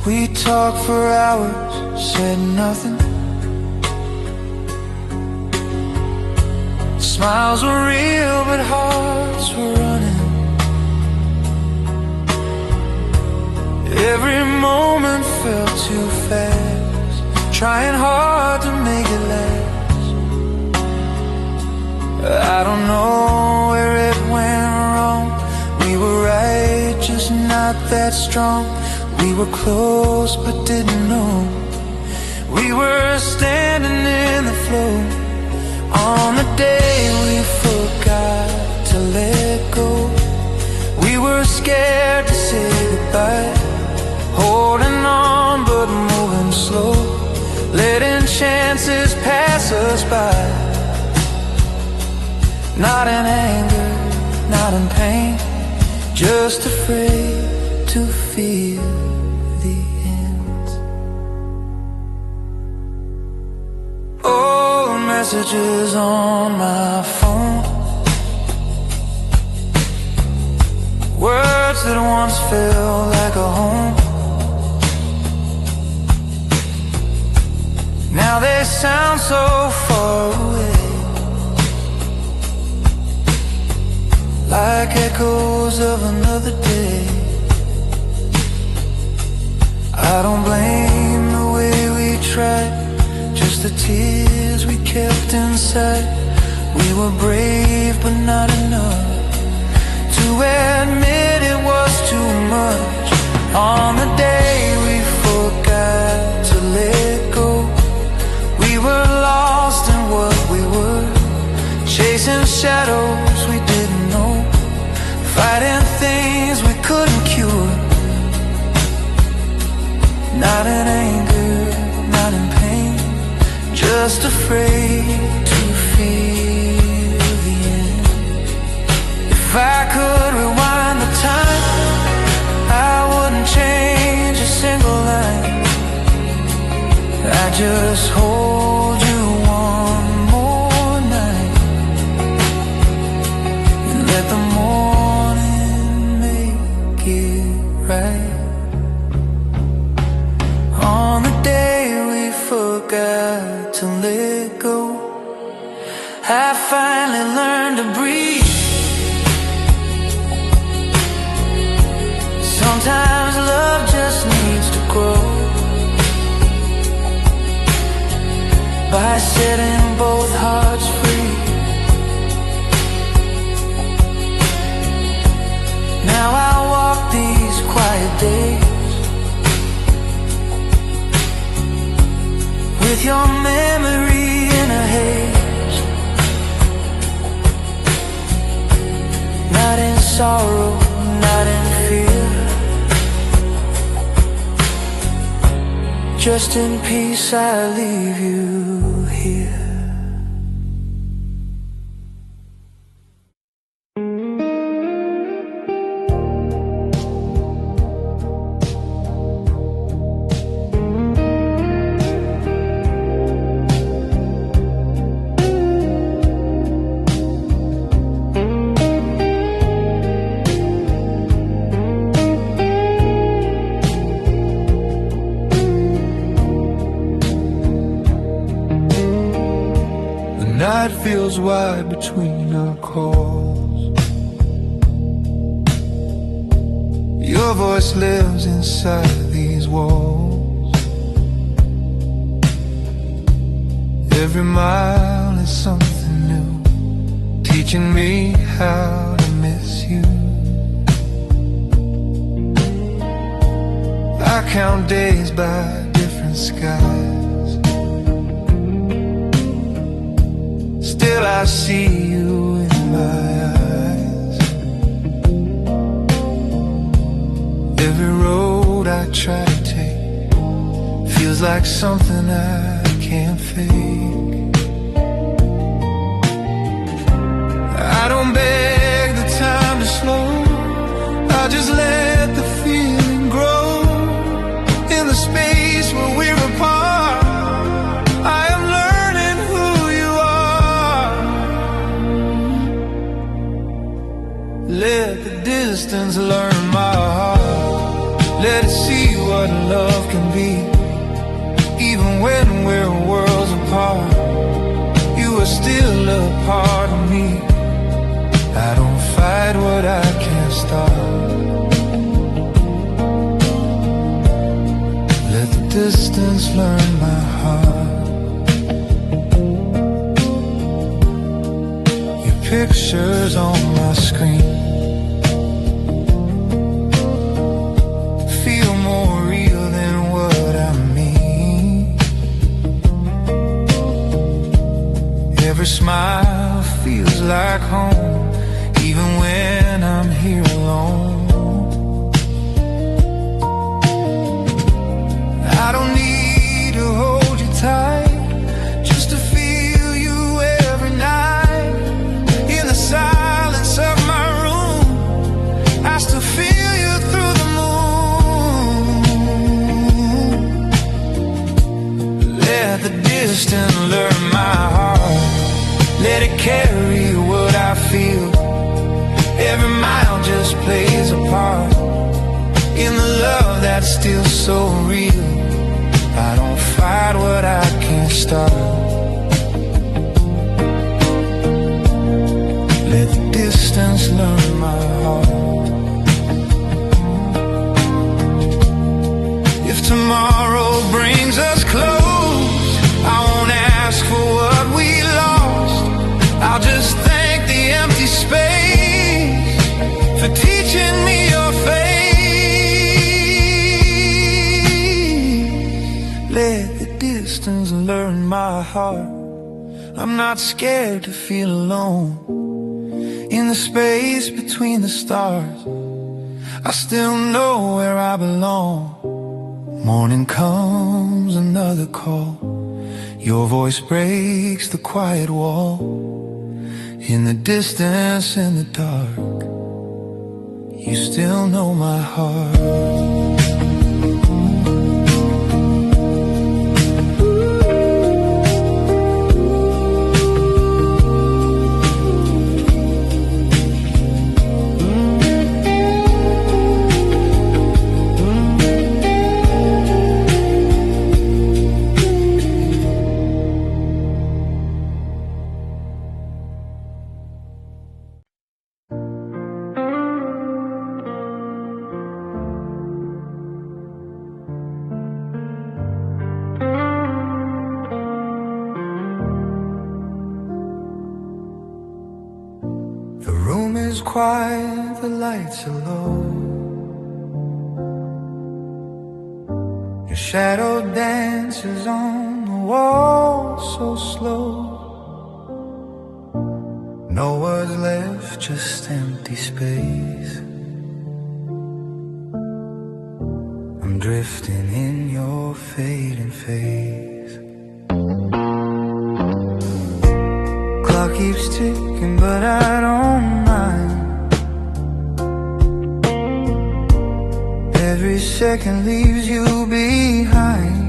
We talked for hours, said nothing. Smiles were real, but hearts were running. Every moment felt too fast, trying hard to make it last. I don't know where it went wrong. We were right, just not that strong. We were close, but didn't know. We were standing in the flow on the day we forgot to let go. We were scared to say goodbye, holding on but moving slow, letting chances pass us by. Not in anger, not in pain, just afraid to feel the end. Old messages on my phone, words that once felt like a home, now they sound so far away, like echoes of another day. I don't blame the way we tried, just the tears we kept inside. We were brave but not enough to admit it was too much. On the day we forgot to let go, we were lost in what we were, chasing shadows we didn't know, fighting things we couldn't cure. Not in anger, not in pain, just afraid to feel the end. If I could rewind the time, I wouldn't change a single line. I just hold you one more night and let the morning make it right. On the day we forgot to let go, I finally learned to breathe. Sometimes love just needs to grow. with your memory in a haze. Not in sorrow, not in fear, just in peace I leave you here. Night feels wide between our calls. Your voice lives inside these walls. Every mile is something new, teaching me how to miss you. I count days by different skies. Still I see you in my eyes. Every road I try to take feels like something I can't fake. I don't beg the time to slow, I just let the feeling grow. In the space where we're apart, I am learning who you are. Let the distance learn my heart. Let it see what love can be. Even when we're worlds apart, you are still a part of me. I don't fight what I can't stop. Let the distance learn my heart. Your picture's on my screen feel more real than what I mean. Every smile feels like home, even when I'm here alone. I don't need to hold you tight, just to feel you every night. In the silence of my room, I still feel you through the moon. Let the distance learn my heart. Let it carry what I feel. Every mile just plays a part in the love that's still so real. I don't fight what I can't stop. Let the distance learn my heart. If tomorrow brings us close, I won't ask for what we lost. I'll just thank the empty space for teaching me your face. Let the distance learn my heart. I'm not scared to feel alone. In the space between the stars, I still know where I belong. Morning comes, another call. Your voice breaks the quiet wall. In the distance, in the dark, you still know my heart. Quiet, the lights are low. Your shadow dances on the wall so slow. No words left, just empty space. I'm drifting in your fading face. Clock keeps ticking, but I don't mind. Every second leaves you behind.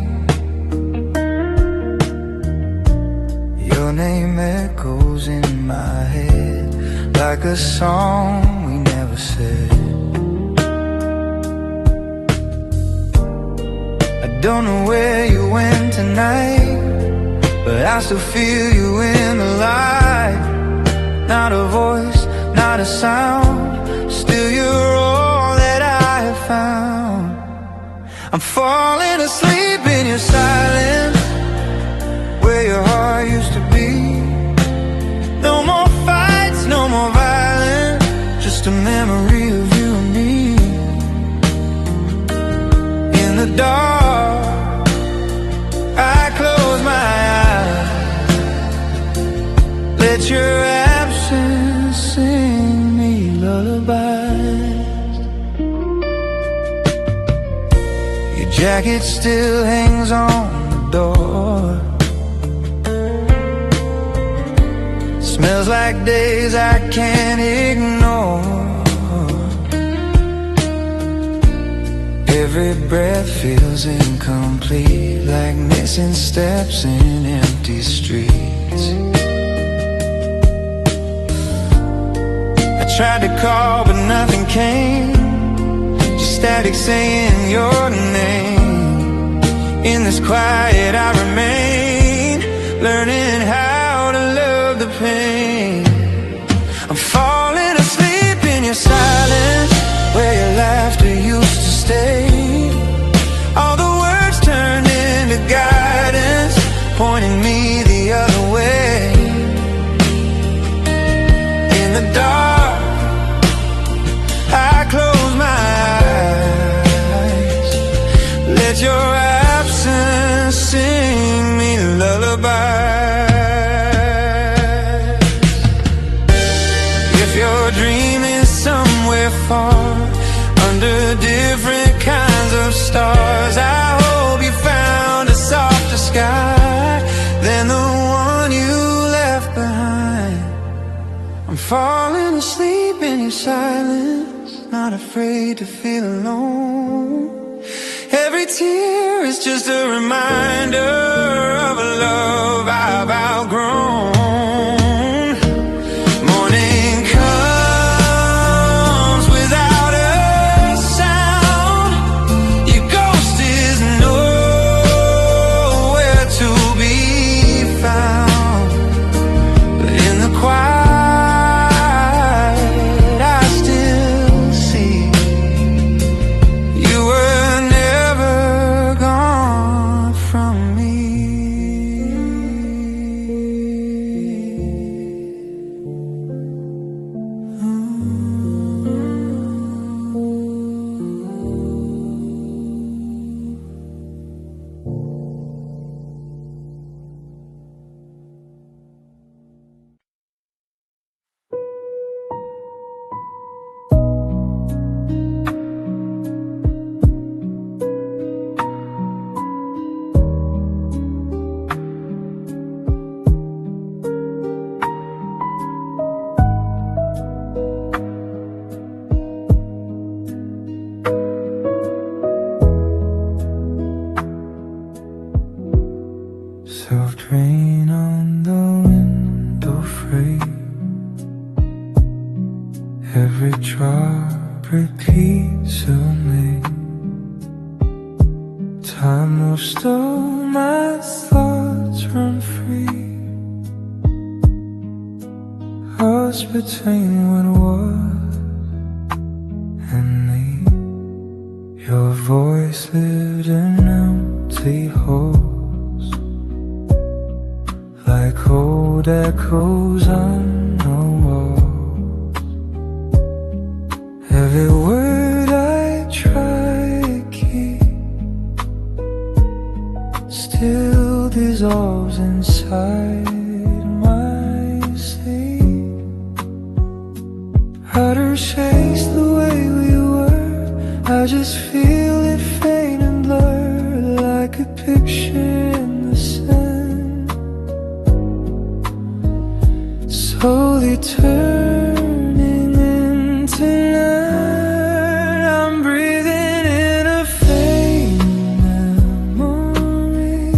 Your name echoes in my head like a song we never said. I don't know where you went tonight, but I still feel you in the light. Not a voice, not a sound, still you're all that I have found. I'm falling asleep in your silence, where your heart used to be. No more fights, no more violence, just a memory of you and me. In the dark, I close my eyes, let your absence sing me lullabies. Your jacket still hangs on the door. Smells like days I can't ignore. Every breath feels incomplete, like missing steps in empty streets. I tried to call but nothing came, just static saying your name. In this quiet I remain, learning how to love the pain. I'm falling asleep in your silence, where your laughter used to stay. All the words turned into guidance, pointing me the other way. In the dark, I close my eyes, let your absence sing me lullabies. If you're dreaming somewhere far, under different kinds of stars, I hope you found a softer sky than the one you left behind. I'm falling asleep in your silence, not afraid to feel alone. Every tear is just a reminder of a love I've outgrown. Morning comes without a sound, your ghost is nowhere to be found. But in the quiet I still see you were never gone from me. Soft rain on the window frame, every drop repeats her name. Time moves slow, my thoughts run free. Lost between what was and me. Your voice lived in empty halls, like old echoes on the walls. Every word I try to keep still dissolves inside my sleep. Outer space the way we were, I just feel it fade and blur like a picture in the sun, slowly turning into night. I'm breathing in a faint memory,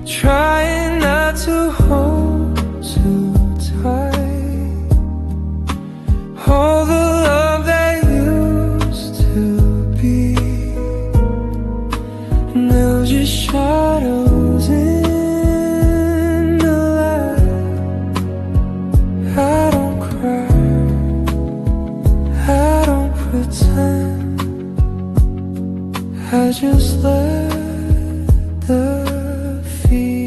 trying not to hold too tight all the love that used to be. And they're just shadows in the light. I don't cry, I don't pretend, I just let the feeling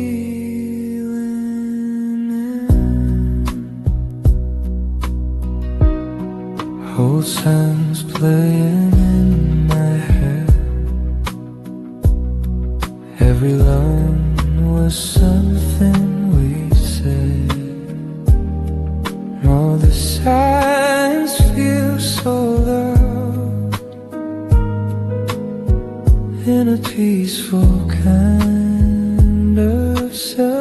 in. Old songs playing in my head, every line was something we said. All the silence feels so loud in a peaceful kind of sense.